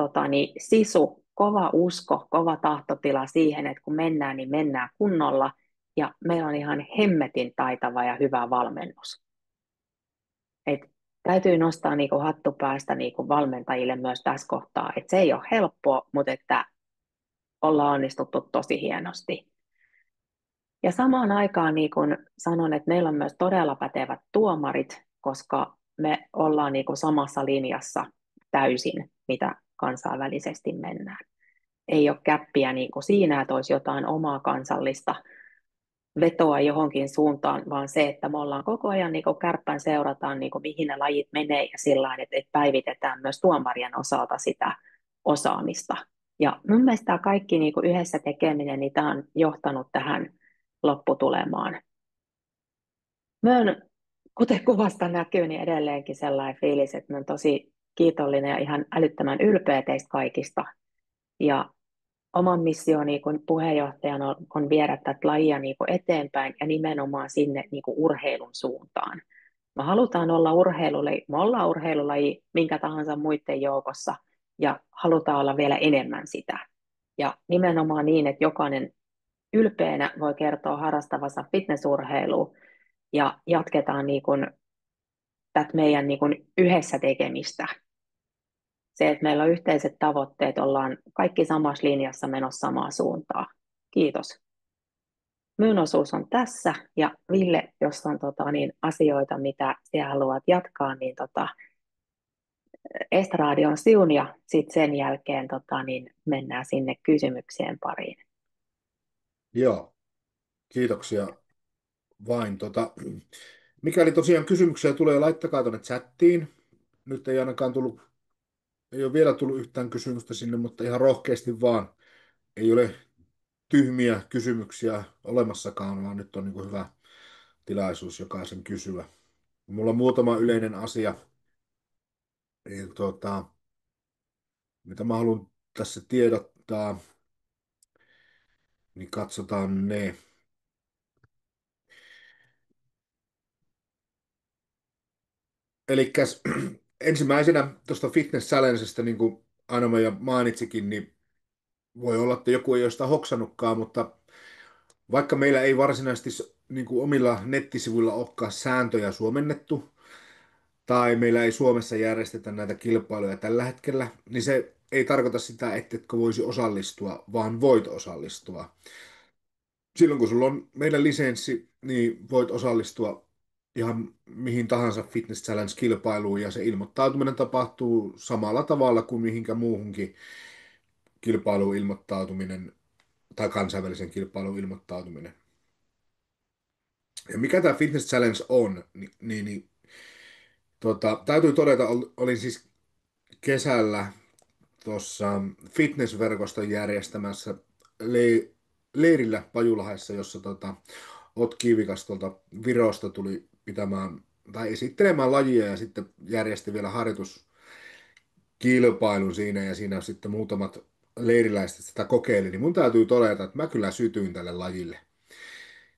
A: sisu, kova usko, kova tahtotila siihen, että kun mennään, niin mennään kunnolla. Ja meillä on ihan hemmetin taitava ja hyvä valmennus. Et täytyy nostaa hattu päästä valmentajille myös tässä kohtaa. Et se ei ole helppoa, mutta että ollaan onnistuttu tosi hienosti. Ja samaan aikaan niin kuin sanon, että meillä on myös todella pätevät tuomarit, koska me ollaan niin kuin samassa linjassa täysin, mitä kansainvälisesti mennään. Ei ole käppiä niin kuin siinä, että olisi jotain omaa kansallista vetoa johonkin suuntaan, vaan se, että me ollaan koko ajan niin kuin kärppän seurataan, niin kuin mihin ne lajit menee ja sillä tavalla, että päivitetään myös tuomarien osalta sitä osaamista. Ja mun mielestä tämä kaikki niin kuin yhdessä tekeminen, niin tämä on johtanut tähän lopputulemaan. Mä kuten kuvasta näkyy, niin edelleenkin sellainen fiilis, että mä olen tosi kiitollinen ja ihan älyttömän ylpeä teistä kaikista. Ja oman missioni kun puheenjohtajana on viedä tätä lajia niin kuin eteenpäin ja nimenomaan sinne niin kuin urheilun suuntaan. Me halutaan olla urheilulaji, me ollaan urheilulaji minkä tahansa muiden joukossa ja halutaan olla vielä enemmän sitä. Ja nimenomaan niin, että jokainen ylpeänä voi kertoa harrastavansa fitnessurheilua ja jatketaan niin kuin tätä meidän niin kuin yhdessä tekemistä. Se, että meillä on yhteiset tavoitteet, ollaan kaikki samassa linjassa menossa samaa suuntaa. Kiitos. Minun osuus on tässä ja Ville, jos on asioita, mitä sinä haluat jatkaa, niin estradi on siun ja sitten sen jälkeen mennään sinne kysymykseen pariin.
B: Joo, kiitoksia vain. Mikäli tosiaan kysymyksiä tulee, laittakaa tuonne chattiin. Nyt ei ainakaan tullut, ei ole vielä tullut yhtään kysymystä sinne, mutta ihan rohkeasti vaan. Ei ole tyhmiä kysymyksiä olemassakaan, vaan nyt on niin kuin hyvä tilaisuus jokaisen kysyä. Mulla on muutama yleinen asia, niin, mitä mä haluan tässä tiedottaa, niin katsotaan ne. Eli ensimmäisenä tuosta Fitness Challengesta, niin kuin Aino ja mainitsikin, niin voi olla, että joku ei ole sitä hoksannutkaan, mutta vaikka meillä ei varsinaisesti niin kuin omilla nettisivuilla olekaan sääntöjä suomennettu, tai meillä ei Suomessa järjestetä näitä kilpailuja tällä hetkellä, niin se ei tarkoita sitä, ettetkö voisi osallistua, vaan voit osallistua. Silloin kun sulla on meidän lisenssi, niin voit osallistua ihan mihin tahansa Fitness Challenge-kilpailuun, ja se ilmoittautuminen tapahtuu samalla tavalla kuin mihinkä muuhunkin kilpailuun ilmoittautuminen tai kansainvälisen kilpailun ilmoittautuminen. Ja mikä tämä Fitness Challenge on, täytyy todeta, olin siis kesällä tuossa fitnessverkoston järjestämässä leirillä Pajulahdessa, jossa Ot Kivikas tuolta Virosta tuli pitämään tai esittelemään lajia ja sitten järjesti vielä harjoituskilpailun siinä ja siinä sitten muutamat leiriläiset sitä kokeili, niin mun täytyy todeta, että mä kyllä sytyin tälle lajille,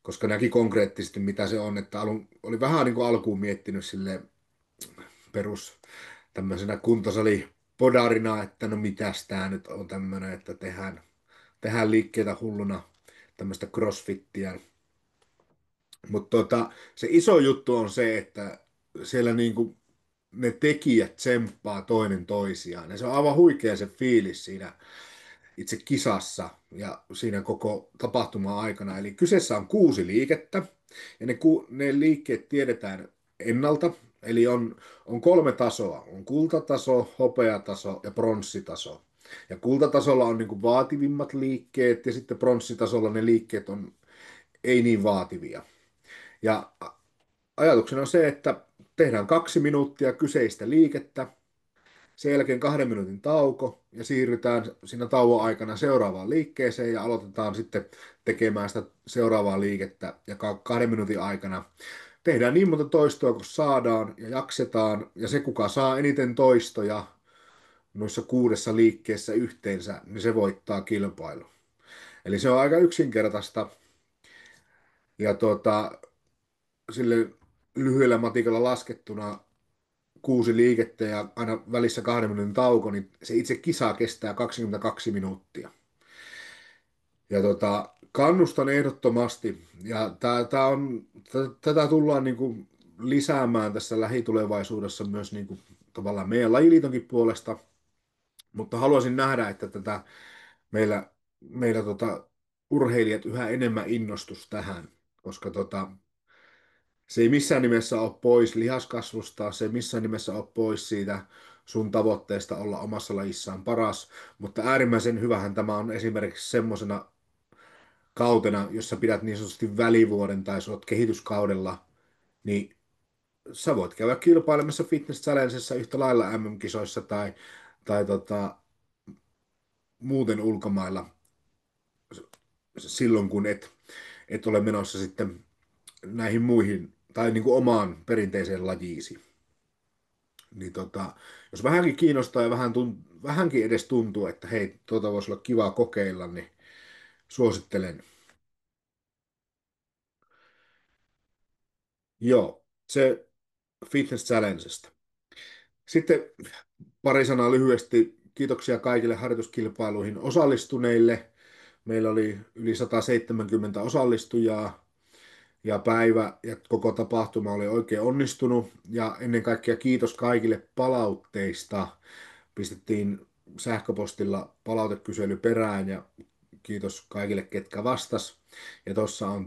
B: koska näki konkreettisesti mitä se on, että oli vähän niin kuin alkuun miettinyt sille perus tämmöisenä kuntosali-podarina, että no mitäs tää nyt on tämmöinen, että tehdään liikkeitä hulluna tämmöistä crossfittiä. Mutta se iso juttu on se, että siellä niinku ne tekijät tsemppaa toinen toisiaan. Ja se on aivan huikea se fiilis siinä itse kisassa ja siinä koko tapahtuma aikana. Eli kyseessä on 6 liikettä ja ne liikkeet tiedetään ennalta. Eli on 3 tasoa. On kultataso, hopeataso ja pronssitaso. Ja kultatasolla on niinku vaativimmat liikkeet ja sitten pronssitasolla ne liikkeet on ei niin vaativia. Ja ajatuksena on se, että tehdään 2 minuuttia kyseistä liikettä, sen jälkeen 2 minuutin tauko ja siirrytään siinä tauon aikana seuraavaan liikkeeseen ja aloitetaan sitten tekemään sitä seuraavaa liikettä ja 2 minuutin aikana tehdään niin monta toistoa kuin saadaan ja jaksetaan ja se kuka saa eniten toistoja noissa 6 liikkeessä yhteensä, niin se voittaa kilpailu. Eli se on aika yksinkertaista ja sille lyhyellä matikalla laskettuna 6 liikettä ja aina välissä 2 minuutin tauko, niin se itse kisa kestää 22 minuuttia. Ja kannustan ehdottomasti, ja tätä tullaan niin kuin lisäämään tässä lähitulevaisuudessa myös niin kuin tavallaan meidän lajiliitonkin puolesta, mutta haluaisin nähdä, että meillä urheilijat yhä enemmän innostus tähän, koska se ei missään nimessä ole pois lihaskasvusta, se ei missään nimessä ole pois siitä sun tavoitteesta olla omassa lajissaan paras, mutta äärimmäisen hyvähän tämä on esimerkiksi semmoisena kautena, jossa pidät niin sanotusti välivuoden tai sä oot kehityskaudella, niin sä voit käydä kilpailemassa Fitness Challengessa yhtä lailla MM-kisoissa tai muuten ulkomailla silloin, kun et ole menossa sitten näihin muihin tai niin kuin omaan perinteiseen lajiisi. Niin jos vähänkin kiinnostaa ja vähänkin edes tuntuu, että hei, voisi olla kiva kokeilla, niin suosittelen. Joo, se Fitness Challengesta. Sitten pari sanaa lyhyesti. Kiitoksia kaikille harjoituskilpailuihin osallistuneille. Meillä oli yli 170 osallistujaa ja päivä ja koko tapahtuma oli oikein onnistunut. Ja ennen kaikkea kiitos kaikille palautteista. Pistettiin sähköpostilla palautekysely perään ja kiitos kaikille, ketkä vastas. Ja tuossa on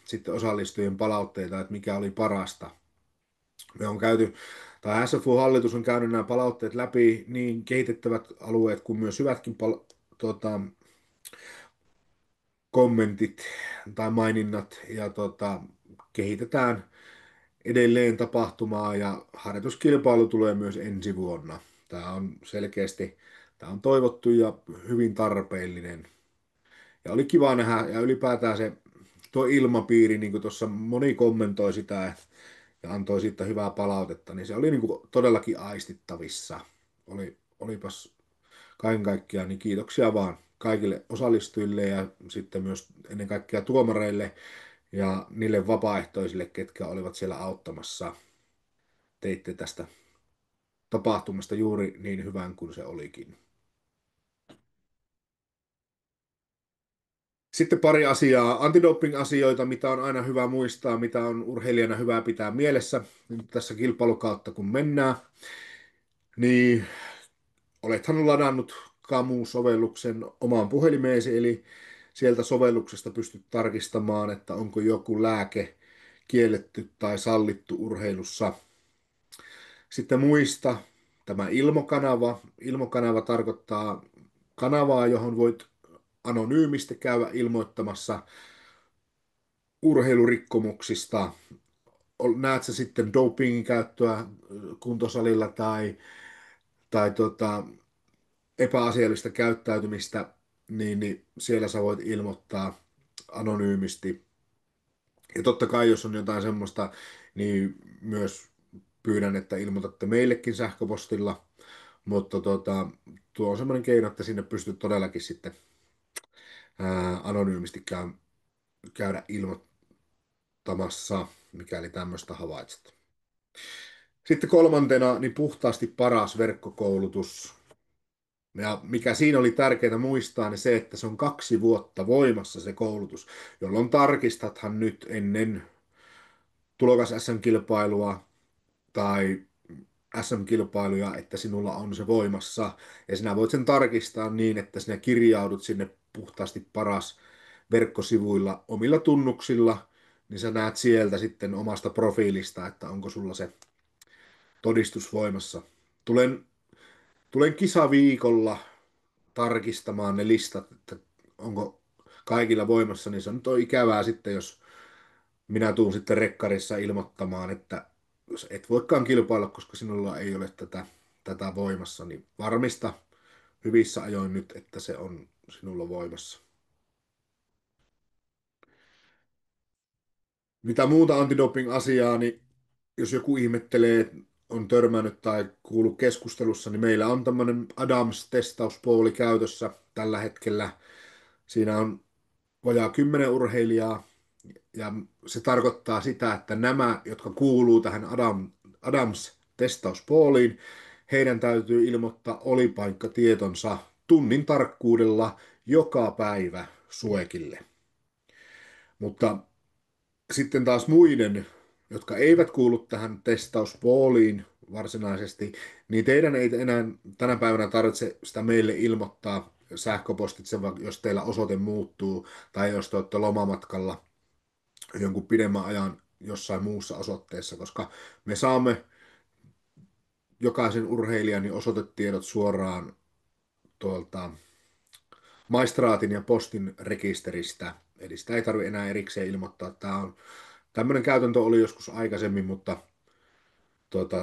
B: sitten osallistujien palautteita, että mikä oli parasta. Me on käyty, tai SFU-hallitus on käynyt nämä palautteet läpi, niin kehitettävät alueet kuin myös hyvätkin kommentit tai maininnat, ja kehitetään edelleen tapahtumaa, ja harjoituskilpailu tulee myös ensi vuonna. Tämä on selkeästi, tämä on toivottu ja hyvin tarpeellinen. Ja oli kiva nähdä, ja ylipäätään se tuo ilmapiiri, niin kuin tuossa moni kommentoi sitä ja antoi siitä hyvää palautetta, niin se oli niin kuin todellakin aistittavissa. Olipas kaiken kaikkiaan, niin kiitoksia vaan kaikille osallistujille ja sitten myös ennen kaikkea tuomareille ja niille vapaaehtoisille, ketkä olivat siellä auttamassa. Teitte tästä tapahtumasta juuri niin hyvän kuin se olikin. Sitten pari asiaa, antidoping-asioita, mitä on aina hyvä muistaa, mitä on urheilijana hyvä pitää mielessä nyt tässä kilpailukautta, kun mennään. Niin olethan ladannut Kamu-sovelluksen omaan puhelimeesi, eli sieltä sovelluksesta pystyt tarkistamaan, että onko joku lääke kielletty tai sallittu urheilussa. Sitten muista tämä ilmokanava. Ilmokanava tarkoittaa kanavaa, johon voit anonyymisti käydä ilmoittamassa urheilurikkomuksista. Näet sä sitten dopingin käyttöä kuntosalilla tai epäasiallista käyttäytymistä, niin siellä sä voit ilmoittaa. anonyymisti. Ja totta kai, jos on jotain semmoista, niin myös pyydän, että ilmoitatte meillekin sähköpostilla, mutta tuo on semmoinen keino, että sinne pystyt todellakin sitten anonyymisti käydä ilmoittamassa, mikäli tämmöistä havaitset. Sitten kolmantena, niin puhtaasti paras verkkokoulutus. Ja mikä siinä oli tärkeää muistaa, niin se, että se on 2 vuotta voimassa se koulutus, jolloin tarkistathan nyt ennen tulokas SM-kilpailua tai SM-kilpailuja, että sinulla on se voimassa. Ja sinä voit sen tarkistaa niin, että sinä kirjaudut sinne puhtaasti paras verkkosivuilla omilla tunnuksilla, niin sä näet sieltä sitten omasta profiilista, että onko sulla se todistus voimassa. Tulen, tulen kisaviikolla tarkistamaan ne listat, että onko kaikilla voimassa, niin se on nyt ikävää sitten, jos minä tuun sitten rekkarissa ilmoittamaan, että jos et voikaan kilpailla, koska sinulla ei ole tätä voimassa, niin varmista hyvissä ajoin nyt, että se on sinulla voimassa. Mitä muuta antidoping-asiaa, niin jos joku ihmettelee, on törmännyt tai kuullut keskustelussa, niin meillä on tämmöinen Adams-testauspooli käytössä tällä hetkellä. Siinä on vajaa 10 urheilijaa, ja se tarkoittaa sitä, että nämä, jotka kuuluu tähän Adams-testauspooliin, heidän täytyy ilmoittaa olipaikkatietonsa tunnin tarkkuudella joka päivä Suekille. Mutta sitten taas muiden, jotka eivät kuulu tähän testauspooliin varsinaisesti, niin teidän ei enää tänä päivänä tarvitse sitä meille ilmoittaa sähköpostitse, jos teillä osoite muuttuu tai jos te olette lomamatkalla jonkun pidemmän ajan jossain muussa osoitteessa, koska me saamme jokaisen urheilijan osoitetiedot suoraan tuolta maistraatin ja postin rekisteristä. Eli sitä ei tarvitse enää erikseen ilmoittaa. Tämmöinen käytäntö oli joskus aikaisemmin, mutta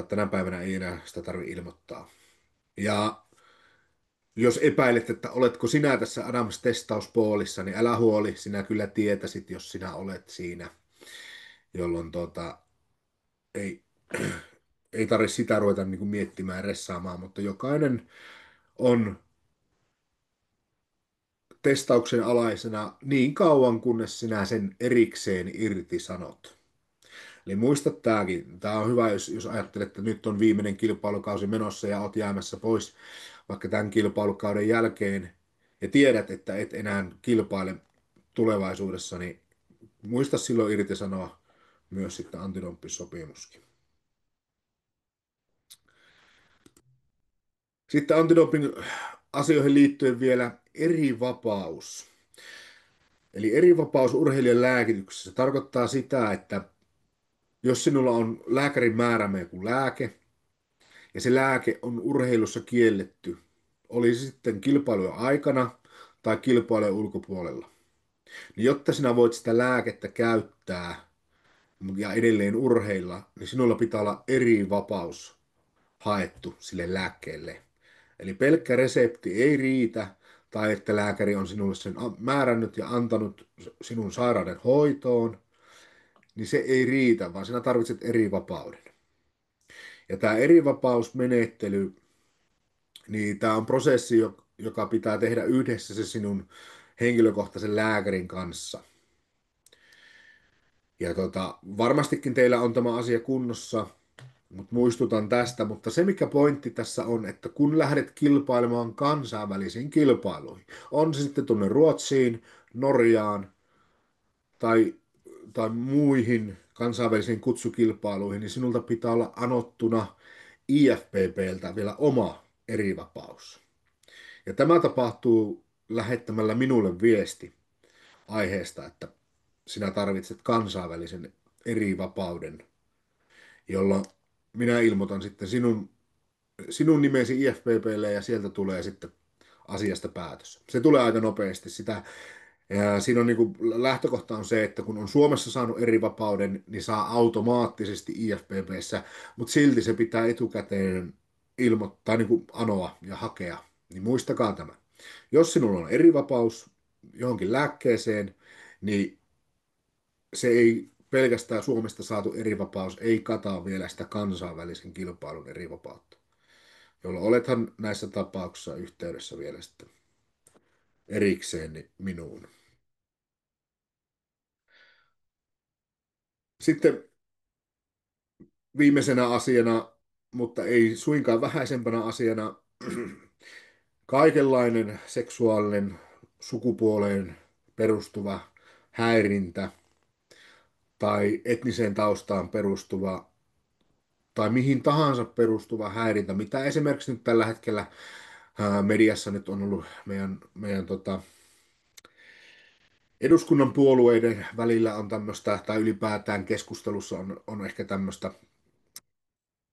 B: tänä päivänä ei enää sitä tarvitse ilmoittaa. Ja jos epäilet, että oletko sinä tässä Adams-testauspoolissa, niin älä huoli, sinä kyllä tietäisit, jos sinä olet siinä, jolloin ei, ei tarvitse sitä ruveta niin kuin miettimään ja ressaamaan, mutta jokainen on testauksen alaisena niin kauan, kunnes sinä sen erikseen irti sanot. Eli muista tämäkin. Tämä on hyvä, jos ajattelet, että nyt on viimeinen kilpailukausi menossa ja olet jäämässä pois vaikka tämän kilpailukauden jälkeen ja tiedät, että et enää kilpaile tulevaisuudessa, niin muista silloin irti sanoa myös sitten antidoping-sopimuskin. Sitten antidoping-asioihin liittyen vielä erivapaus. Eli erivapaus urheilijan lääkityksessä tarkoittaa sitä, että jos sinulla on lääkärin määräämä joku lääke, ja se lääke on urheilussa kielletty, oli se sitten kilpailujen aikana tai kilpailujen ulkopuolella, niin jotta sinä voit sitä lääkettä käyttää ja edelleen urheilla, niin sinulla pitää olla eri vapaus haettu sille lääkkeelle. Eli pelkkä resepti ei riitä, tai että lääkäri on sinulle sen määrännyt ja antanut sinun sairauden hoitoon, niin se ei riitä, vaan sinä tarvitset eri vapauden. Ja tämä erivapausmenettely, niin tämä on prosessi, joka pitää tehdä yhdessä se sinun henkilökohtaisen lääkärin kanssa. Ja varmastikin teillä on tämä asia kunnossa, mutta muistutan tästä. Mutta se mikä pointti tässä on, että kun lähdet kilpailemaan kansainvälisiin kilpailuihin, on se sitten tuonne Ruotsiin, Norjaan tai, tai muihin kansainvälisiin kutsukilpailuihin, niin sinulta pitää olla anottuna IFBBltä vielä oma erivapaus. Ja tämä tapahtuu lähettämällä minulle viesti aiheesta, että sinä tarvitset kansainvälisen erivapauden, jolla minä ilmoitan sitten sinun nimesi IFBBlle ja sieltä tulee sitten asiasta päätös. Se tulee aika nopeasti. Ja siinä on niin kuin, lähtökohta on se, että kun on Suomessa saanut eri vapauden, niin saa automaattisesti IFBBssä, mutta silti se pitää etukäteen ilmoittaa, niin kuin anoa ja hakea. Niin muistakaa tämä. Jos sinulla on eri vapaus johonkin lääkkeeseen, niin se ei pelkästään Suomesta saatu erivapaus, ei kata vielä sitä kansainvälisen kilpailun erivapautta, jolloin olethan näissä tapauksissa yhteydessä vielä sitten erikseen niin minuun. Sitten viimeisenä asiana, mutta ei suinkaan vähäisempänä asiana, kaikenlainen seksuaalinen sukupuoleen perustuva häirintä tai etniseen taustaan perustuva tai mihin tahansa perustuva häirintä, mitä esimerkiksi nyt tällä hetkellä mediassa nyt on ollut meidän eduskunnan puolueiden välillä on tämmöistä, tai ylipäätään keskustelussa on ehkä tämmöistä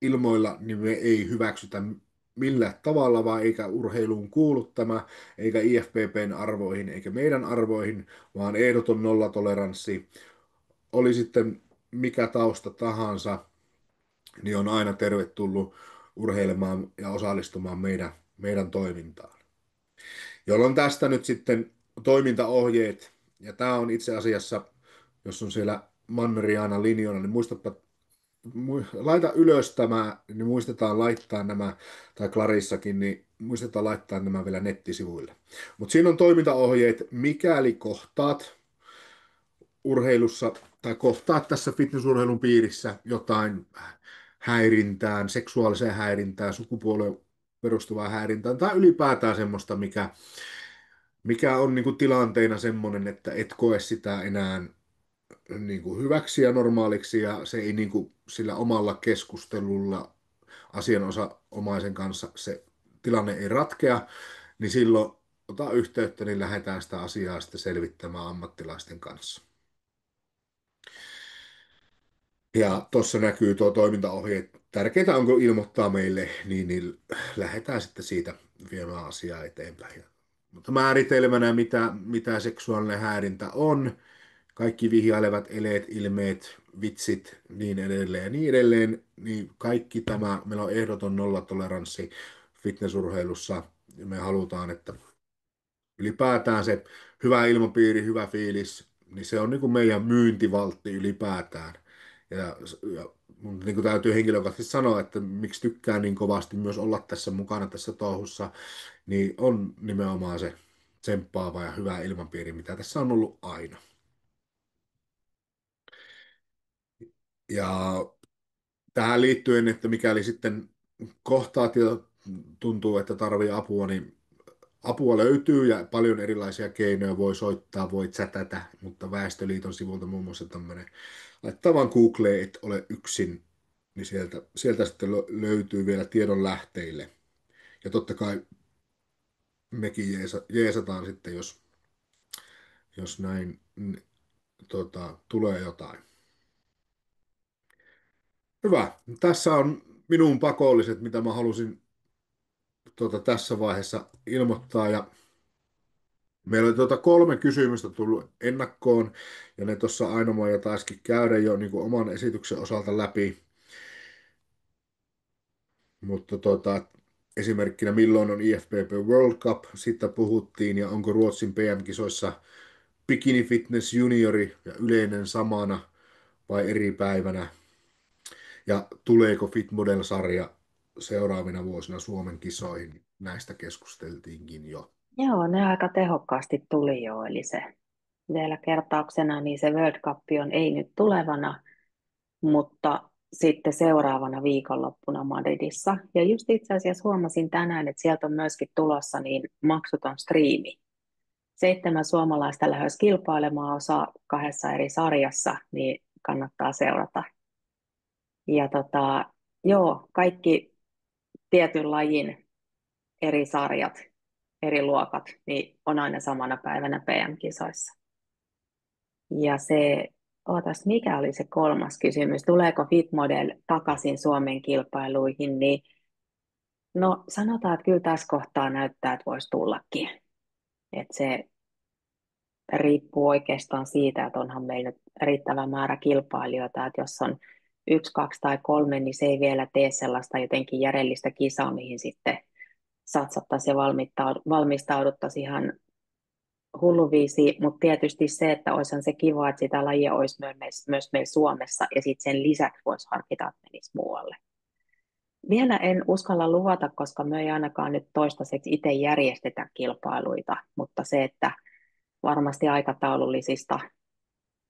B: ilmoilla, niin me ei hyväksytä millään tavalla, vaan eikä urheiluun kuulu tämä, eikä IFPPn arvoihin, eikä meidän arvoihin, vaan ehdoton nollatoleranssi. Oli sitten mikä tausta tahansa, niin on aina tervetullut urheilemaan ja osallistumaan meidän toimintaan. Jolloin tästä nyt sitten toimintaohjeet, ja tämä on itse asiassa, jos on siellä Manneriana linjona, niin muistapa, laita ylös tämä, niin muistetaan laittaa nämä, tai Clarissakin, niin muistetaan laittaa nämä vielä nettisivuille. Mutta siinä on toimintaohjeet, mikäli kohtaat urheilussa tai kohtaat tässä fitnessurheilun piirissä jotain häirintään, seksuaaliseen häirintään, sukupuoleen perustuvaa häirintään tai ylipäätään semmoista, mikä on niin kuin tilanteena semmoinen, että et koe sitä enää niin kuin hyväksi ja normaaliksi ja se ei niin kuin sillä omalla keskustelulla asianomaisen kanssa se tilanne ei ratkea, niin silloin ota yhteyttä, niin lähdetään sitä asiaa sitten selvittämään ammattilaisten kanssa. Ja tuossa näkyy tuo toimintaohje. Tärkeintä onko ilmoittaa meille, niin lähdetään sitten siitä viemään asiaa eteenpäin. Mutta määritelmänä, mitä seksuaalinen häirintä on, kaikki vihjailevat eleet, ilmeet, vitsit, niin edelleen ja niin edelleen, niin kaikki tämä, meillä on ehdoton nollatoleranssi fitnessurheilussa, ja me halutaan, että ylipäätään se hyvä ilmapiiri, hyvä fiilis, niin se on niin kuin meidän myyntivaltti ylipäätään. Ja mun niin kuin täytyy henkilökohtaisesti sanoa, että miksi tykkään niin kovasti myös olla tässä mukana tässä touhussa, niin on nimenomaan se tsemppaava ja hyvä ilmapiiri, mitä tässä on ollut aina. Ja tähän liittyen, että mikäli sitten kohtaat ja tuntuu, että tarvii apua, niin apua löytyy ja paljon erilaisia keinoja voi soittaa, voi chatata, mutta Väestöliiton sivulta muun muassa tämmöinen, laittaa vaan Googleen, et ole yksin, niin sieltä sitten löytyy vielä tiedon lähteille. Ja totta kai mekin jeesataan sitten, jos näin tulee jotain. Hyvä. Tässä on minun pakolliset, mitä mä halusin tässä vaiheessa ilmoittaa. Ja meillä oli 3 kysymystä tullut ennakkoon, ja ne tuossa Aino-Maija taisikin käydä jo niin kuin oman esityksen osalta läpi. Mutta esimerkkinä milloin on IFBB World Cup, siitä puhuttiin, ja onko Ruotsin PM-kisoissa Bikini Fitness Juniori ja yleinen samana vai eri päivänä, ja tuleeko Fit Model-sarja seuraavina vuosina Suomen kisoihin, näistä keskusteltiinkin jo.
A: Joo, ne aika tehokkaasti tuli jo, eli se vielä kertauksena, niin se World Cup on ei nyt tulevana, mutta sitten seuraavana viikonloppuna Madridissa. Ja just itse asiassa huomasin tänään, että sieltä on myöskin tulossa niin maksuton striimi. 7 suomalaista lähes kilpailemaan osa 2 eri sarjassa, niin kannattaa seurata. Ja joo, kaikki tietyn lajin eri sarjat, eri luokat, niin on aina samana päivänä PM-kisoissa. Ja mikä oli se 3. kysymys? Tuleeko Fitmodel takaisin Suomen kilpailuihin? Niin, no sanotaan, että kyllä tässä kohtaa näyttää, että voisi tullakin. Että se riippuu oikeastaan siitä, että onhan meillä nyt riittävä määrä kilpailijoita, että jos on 1, 2 tai 3, niin se ei vielä tee sellaista jotenkin järjellistä kisaa, mihin sitten satsattaisiin ja valmistauduttaisiin ihan hulluviisi, mutta tietysti se, että olisihan se kiva, että sitä lajia olisi myös meillä Suomessa ja sitten sen lisäksi voisi harkita, että menisi muualle. Vielä en uskalla luvata, koska me ei ainakaan nyt toistaiseksi itse järjestetä kilpailuita, mutta se, että varmasti aikataulullisista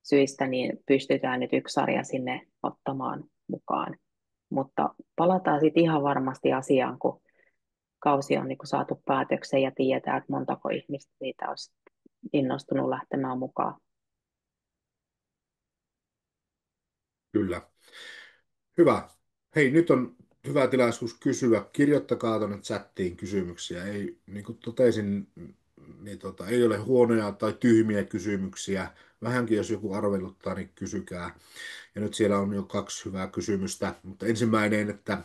A: syistä niin pystytään nyt yksi sarja sinne ottamaan mukaan. Mutta palataan sitten ihan varmasti asiaan, kun kausi on niin kuin saatu päätökseen ja tiedetään, että montako ihmistä siitä olisi innostunut lähtemään mukaan.
B: Kyllä. Hyvä. Hei, nyt on hyvä tilaisuus kysyä. Kirjoittakaa tuonne chattiin kysymyksiä. Ei, niin kuin totesin, niin ei ole huonoja tai tyhmiä kysymyksiä. Vähänkin, jos joku arveluttaa, niin kysykää. Ja nyt siellä on jo kaksi hyvää kysymystä. Mutta ensimmäinen, että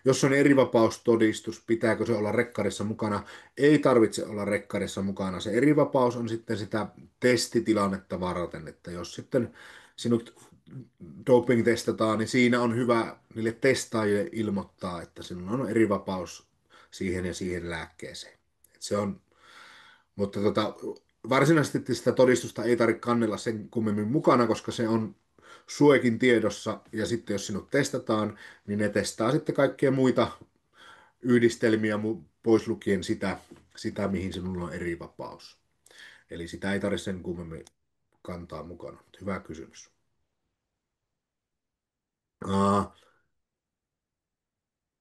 B: jos on erivapaustodistus, pitääkö se olla rekkarissa mukana? Ei tarvitse olla rekkarissa mukana. Se erivapaus on sitten sitä testitilannetta varten, että jos sitten sinut doping testataan, niin siinä on hyvä niille testaajille ilmoittaa, että sinulla on erivapaus siihen ja siihen lääkkeeseen. Et se on, mutta varsinaisesti sitä todistusta ei tarvitse kannella sen kummemmin mukana, koska se on suekin tiedossa, ja sitten jos sinut testataan, niin ne testaa sitten kaikkia muita yhdistelmiä pois lukien sitä, mihin sinulla on erivapaus. Eli sitä ei tarvitse sen kummemmin kantaa mukana. Hyvä kysymys. Aa,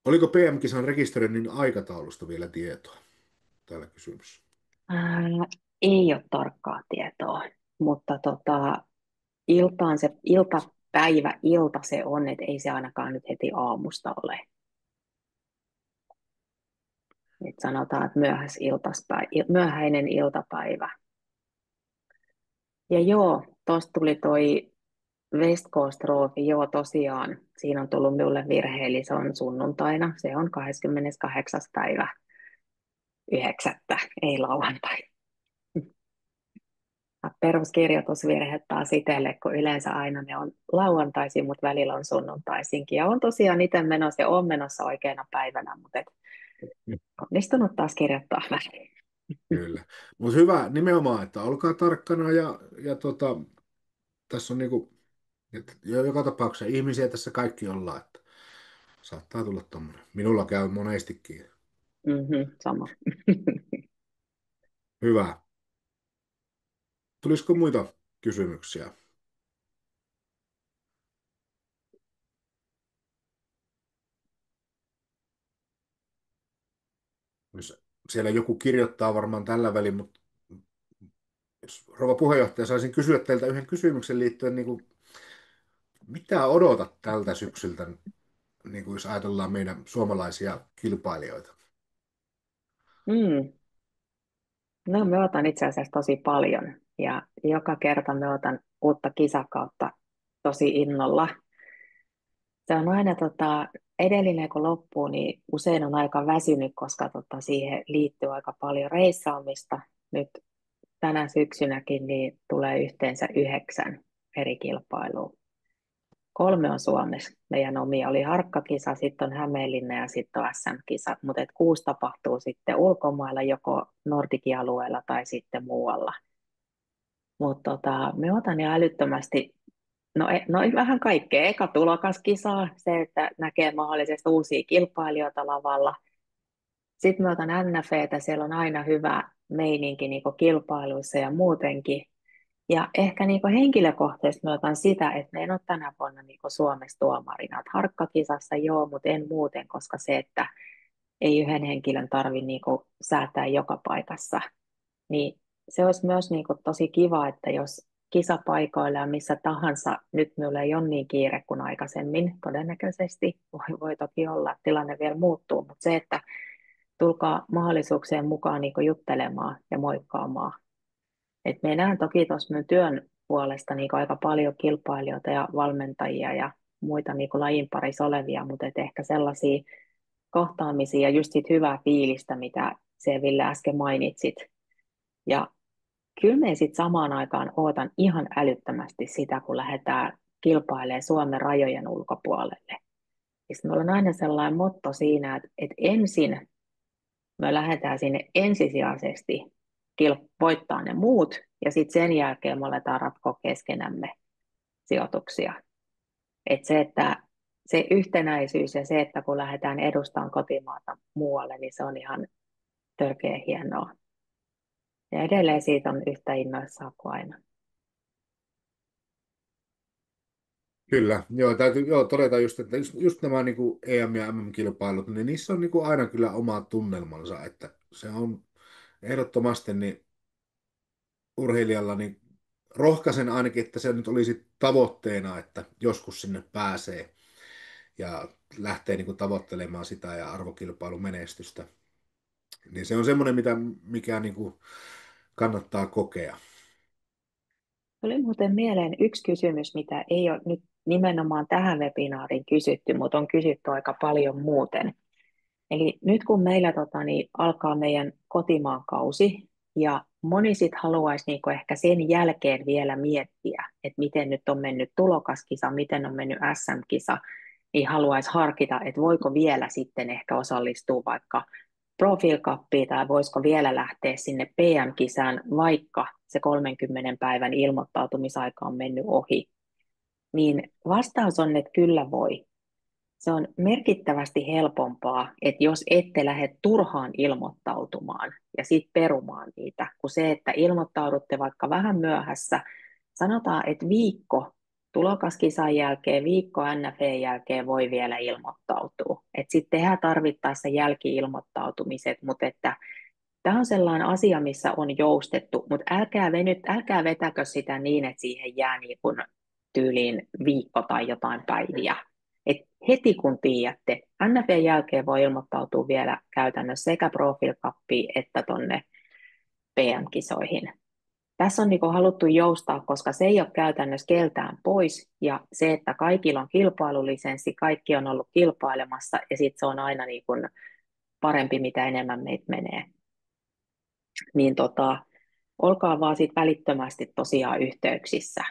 B: oliko PM-kisan rekisteröinnin aikataulusta vielä tietoa? Täällä kysymys.
A: Ää, ei ole tarkkaa tietoa, mutta iltaan se ilta se on, että ei se ainakaan nyt heti aamusta ole. Et sanotaan, että myöhäinen iltapäivä. Ja joo, tuosta tuli toi West Coast Trophy, joo tosiaan, siinä on tullut minulle virhe, eli se on sunnuntaina, se on 28. päivä 9. ei lauantai. Peruskirjoitusvirhe taas itselle, kun yleensä aina ne on lauantaisin, mutta välillä on sunnuntaisinkin. Ja on tosiaan itse menossa ja on menossa oikeana päivänä, mutta onnistunut taas kirjoittaa väärin.
B: Kyllä. Mutta hyvä nimenomaan, että olkaa tarkkana tässä on niinku, että joka tapauksessa ihmisiä tässä kaikki ollaan, että saattaa tulla tommonen. Minulla käy monestikin.
A: Sama.
B: Hyvä. Tulisiko muita kysymyksiä? Jos siellä joku kirjoittaa varmaan tällä välin, mutta jos rouva puheenjohtaja saisin kysyä teiltä yhden kysymyksen liittyen, niin kuin, mitä odotat tältä syksyltä, niin kuin jos ajatellaan meidän suomalaisia kilpailijoita?
A: Mm. No, me otan itse asiassa tosi paljon ja joka kerta me otan uutta kisakautta tosi innolla. Se on aina edellinen kun loppuu, niin usein on aika väsynyt, koska siihen liittyy aika paljon reissaamista. Nyt tänä syksynäkin niin tulee yhteensä 9 eri kilpailua. 3 on Suomessa, meidän omia oli Harkkakisa, sitten on Hämeenlinna ja sitten on SM-kisat, mutta 6 tapahtuu sitten ulkomailla, joko Nordikin alueella tai sitten muualla. Mutta me otan jo älyttömästi, no vähän kaikkea. Eka tulokaskisaa, se, että näkee mahdollisesti uusia kilpailijoita lavalla. Sitten me otan NFEtä, siellä on aina hyvä meininki niin kilpailuissa ja muutenkin. Ja ehkä niin henkilökohtaisesti mä otan sitä, että me en ole tänä vuonna niin Suomessa tuomarina. Että harkkakisassa joo, mutta en muuten, koska se, että ei yhden henkilön tarvitse niin säätää joka paikassa, niin se olisi myös niin tosi kiva, että jos kisapaikoilla ja missä tahansa, nyt minulla ei ole niin kiire kuin aikaisemmin, todennäköisesti voi toki olla, että tilanne vielä muuttuu, mutta se, että tulkaa mahdollisuuksien mukaan niin juttelemaan ja moikkaamaan. Et me näen toki tuossa minun työn puolesta niin aika paljon kilpailijoita ja valmentajia ja muita niin lajin parissa olevia, mutta et ehkä sellaisia kohtaamisia ja just sit hyvää fiilistä, mitä se Ville äsken mainitsit. Ja kyllä me sitten samaan aikaan ootan ihan älyttömästi sitä, kun lähdetään kilpailemaan Suomen rajojen ulkopuolelle. Ja meillä on aina sellainen motto siinä, että ensin me lähdetään sinne ensisijaisesti voittaa ne muut, ja sitten sen jälkeen me aletaan ratkoa keskenämme sijoituksia. Että se yhtenäisyys ja se, että kun lähdetään edustamaan kotimaata muualle, niin se on ihan törkeä hienoa. Ja edelleen siitä on yhtä innoissaan kuin aina.
B: Kyllä, joo, täytyy todeta just, että just nämä niin kuin EM- ja MM-kilpailut, niin niissä on niin kuin aina kyllä oma tunnelmansa, että se on ehdottomasti niin urheilijalla niin rohkaisen ainakin, että se nyt olisi tavoitteena, että joskus sinne pääsee ja lähtee niin kuin tavoittelemaan sitä ja arvokilpailun menestystä. Niin se on semmoinen, mikä niin kuin kannattaa kokea.
A: Tuli muuten mieleen yksi kysymys, mitä ei ole nyt nimenomaan tähän webinaariin kysytty, mutta on kysytty aika paljon muuten. Eli nyt kun meillä alkaa meidän kotimaan kausi, ja moni sit haluaisi niinku ehkä sen jälkeen vielä miettiä, että miten nyt on mennyt tulokaskisa, miten on mennyt SM-kisa, niin haluaisi harkita, että voiko vielä sitten ehkä osallistua vaikka Profile Cupiin tai voisiko vielä lähteä sinne PM-kisään, vaikka se 30 päivän ilmoittautumisaika on mennyt ohi. Niin vastaus on, että kyllä voi. Se on merkittävästi helpompaa, että jos ette lähde turhaan ilmoittautumaan ja sitten perumaan niitä, kuin se, että ilmoittaudutte vaikka vähän myöhässä. Sanotaan, että viikko tulokaskisan jälkeen, viikko NF:n jälkeen voi vielä ilmoittautua. Sitten tehdään tarvittaessa jälki-ilmoittautumiset, mutta että tämä on sellainen asia, missä on joustettu, mutta älkää vetäkö sitä niin, että siihen jää niin kuin tyyliin viikko tai jotain päiviä. Et heti kun tiedätte, NF:n jälkeen voi ilmoittautua vielä käytännössä sekä Profile Cupiin että tuonne PM-kisoihin. Tässä on niin haluttu joustaa, koska se ei ole käytännössä keltään pois, ja se, että kaikilla on kilpailulisenssi, kaikki on ollut kilpailemassa, ja sitten se on aina niin kuin parempi, mitä enemmän meitä menee. Niin olkaa vaan sit välittömästi tosiaan yhteyksissä,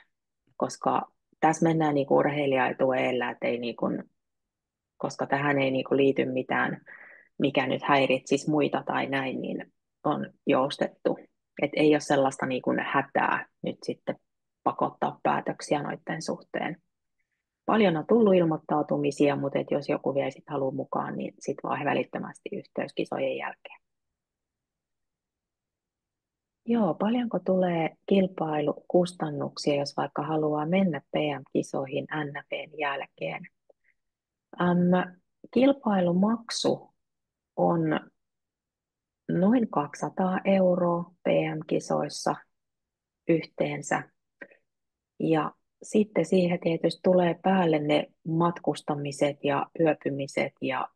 A: koska tässä mennään niin urheilija-etu edellä, että ei niin kuin, koska tähän ei niin kuin liity mitään, mikä nyt häiritsisi muita tai näin, niin on joustettu. Että ei ole sellaista niin kuin hätää nyt sitten pakottaa päätöksiä noiden suhteen. Paljon on tullut ilmoittautumisia, mutta et jos joku vielä sit haluaa mukaan, niin sitten vaan välittömästi yhteys kisojen jälkeen. Joo, paljonko tulee kilpailukustannuksia, jos vaikka haluaa mennä PM-kisoihin NF:n jälkeen? Kilpailumaksu on noin 200 € PM-kisoissa yhteensä. Ja sitten siihen tietysti tulee päälle ne matkustamiset ja yöpymiset ja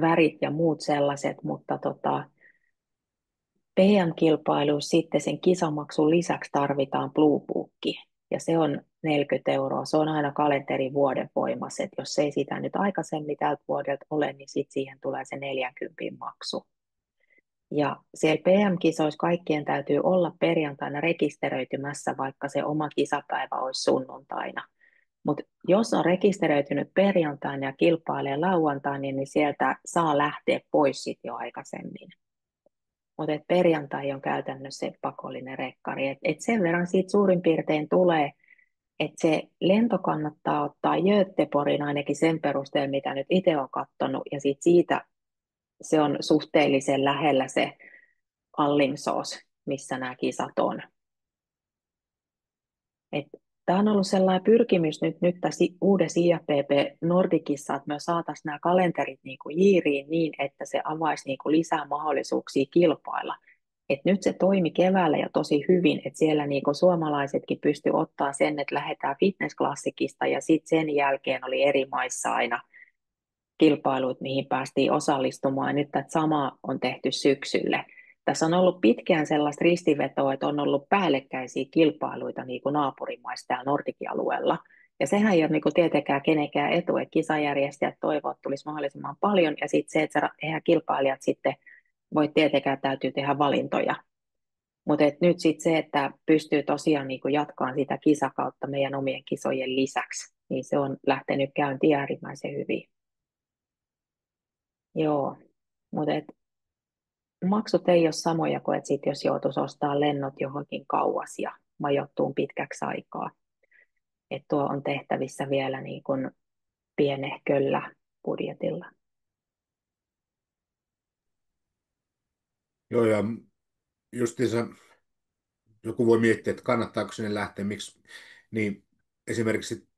A: värit ja muut sellaiset, mutta PM-kilpailuissa sitten sen kisamaksun lisäksi tarvitaan Blue Book, ja se on 40 €. Se on aina kalenterivuoden voimassa, että jos ei sitä nyt aikaisemmin tältä vuodelta ole, niin sitten siihen tulee se 40 maksu. Ja siellä PM-kisoissa kaikkien täytyy olla perjantaina rekisteröitymässä, vaikka se oma kisapäivä olisi sunnuntaina. Mutta jos on rekisteröitynyt perjantaina ja kilpailee lauantaina, niin sieltä saa lähteä pois sit jo aikaisemmin. Mutta perjantai on käytännössä se pakollinen rekkari. Et sen verran siitä suurin piirtein tulee, että se lento kannattaa ottaa Göteborgin ainakin sen perusteella, mitä nyt itse olen katsonut, ja siitä se on suhteellisen lähellä se Alingsås, missä nämä kisat on. Tämä on ollut sellainen pyrkimys nyt tässä uudessa IFBB Nordicissa, että me saataisiin nämä kalenterit niin kuin jiiriin niin, että se avaisi niin kuin lisää mahdollisuuksia kilpailla. Et nyt se toimi keväällä ja tosi hyvin, että siellä niin kuin suomalaisetkin pysty ottaa sen, että lähdetään fitnessklassikista, ja sitten sen jälkeen oli eri maissa aina kilpailuit, mihin päästiin osallistumaan. Nyt tätä samaa on tehty syksylle. Tässä on ollut pitkään sellaista ristivetoa, että on ollut päällekkäisiä kilpailuita niin kuin naapurimaissa täällä Nordikin alueella. Ja sehän ei ole niin kuin tietenkään kenenkään etu, että kisajärjestäjät toivovat, että tulisi mahdollisimman paljon, ja sitten se, että eihän kilpailijat sitten voi tietenkään, täytyy tehdä valintoja. Mutta nyt sitten se, että pystyy tosiaan niin jatkamaan sitä kisakautta meidän omien kisojen lisäksi, niin se on lähtenyt käyntiin äärimmäisen hyvin. Joo, mutta maksut ei ole samoja kuin, että sit jos joutuisi ostaa lennot johonkin kauas ja majoittuun pitkäksi aikaa. Että tuo on tehtävissä vielä niin kuin pienehköllä budjetilla.
B: Joo, ja justiinsa joku voi miettiä, että kannattaako sinne lähteä, miksi, niin esimerkiksi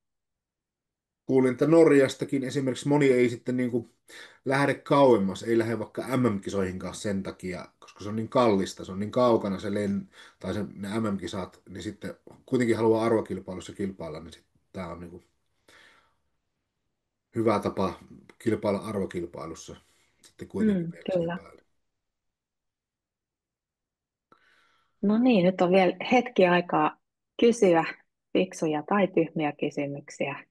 B: kuulin, että Norjastakin esimerkiksi moni ei sitten niin kuin lähde kauemmas, ei lähde vaikka MM-kisoihinkaan sen takia, koska se on niin kallista, se on niin kaukana se tai ne MM-kisat, niin sitten kuitenkin haluaa arvokilpailussa kilpailla, niin sitten tämä on niin kuin hyvä tapa kilpailla arvokilpailussa sitten kuitenkin vielä siihen
A: Kyllä.
B: päälle.
A: No niin, nyt on vielä hetki aikaa kysyä fiksuja tai tyhmiä kysymyksiä.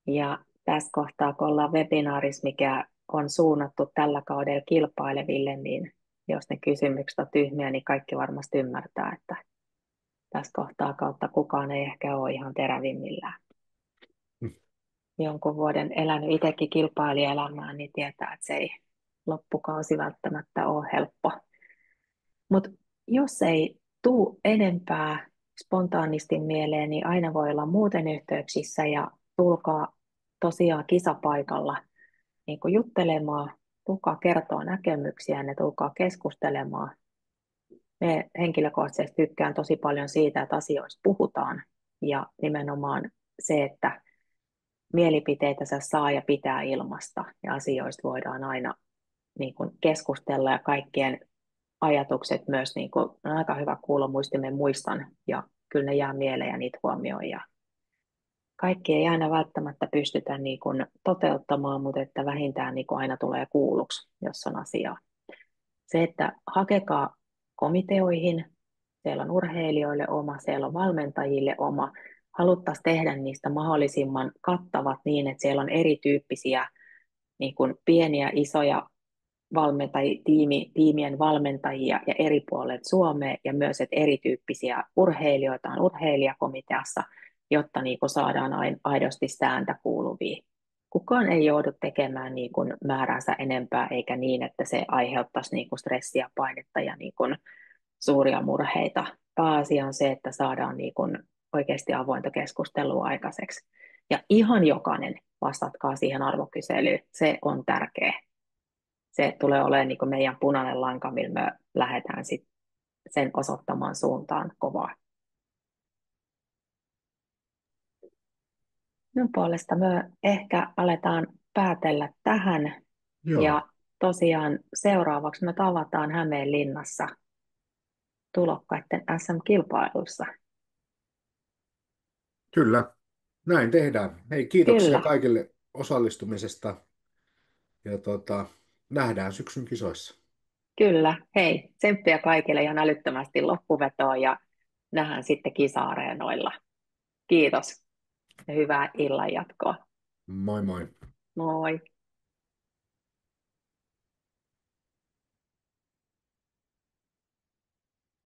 A: Ja tässä kohtaa, kun ollaan webinaarissa, mikä on suunnattu tällä kaudella kilpaileville, niin jos ne kysymykset on tyhmiä, niin kaikki varmasti ymmärtää, että tässä kohtaa kautta kukaan ei ehkä ole ihan terävimmillään. Jonkun vuoden elänyt itsekin kilpailijaelämää, niin tietää, että se ei loppukausi välttämättä ole helppo. Mutta jos ei tuu enempää spontaanisti mieleen, niin aina voi olla muuten yhteyksissä ja tulkaa tosiaan kisapaikalla niin kuin juttelemaan, tulkaa kertoa näkemyksiä ja tulkaa keskustelemaan. Me henkilökohtaisesti tykkään tosi paljon siitä, että asioista puhutaan ja nimenomaan se, että mielipiteitä saa ja pitää ilmasta ja asioista voidaan aina niin kuin keskustella ja kaikkien ajatukset myös niin kuin, on aika hyvä kuulla muistimen muistan ja kyllä ne jää mieleen ja niitä huomioon ja kaikki ei aina välttämättä pystytä niin kuin toteuttamaan, mutta että vähintään niin kuin aina tulee kuulluksi, jos on asiaa. Se, että hakekaa komiteoihin, siellä on urheilijoille oma, siellä on valmentajille oma, haluttaisiin tehdä niistä mahdollisimman kattavat niin, että siellä on erityyppisiä niin kuin pieniä, isoja tiimien valmentajia ja eri puolet Suomea ja myös, että erityyppisiä urheilijoita on urheilijakomiteassa, jotta niin kuin saadaan aidosti sääntä kuuluviin. Kukaan ei joudu tekemään niin kuin määränsä enempää eikä niin, että se aiheuttaisi niin kuin stressiä, painetta ja niin kuin suuria murheita. Pääasia on se, että saadaan niin kuin oikeasti avointa keskustelua aikaiseksi. Ja ihan jokainen vastatkaa siihen arvokyselyyn. Se on tärkeä. Se tulee olemaan niin kuin meidän punainen lanka, millä me lähdetään sit sen osoittamaan suuntaan kovaa. Minun puolesta me ehkä aletaan päätellä tähän.
B: Joo,
A: Ja tosiaan seuraavaksi me tavataan Hämeenlinnassa tulokkaiden SM-kilpailussa.
B: kyllä, näin tehdään. Hei, kiitoksia
A: Kyllä,
B: kaikille osallistumisesta ja nähdään syksyn kisoissa.
A: kyllä. Hei, tsemppiä kaikille ihan älyttömästi loppuvetoon ja nähdään sitten kisa-areenoilla. Kiitos ja hyvää illan jatkoa.
B: Moi moi.
A: Moi.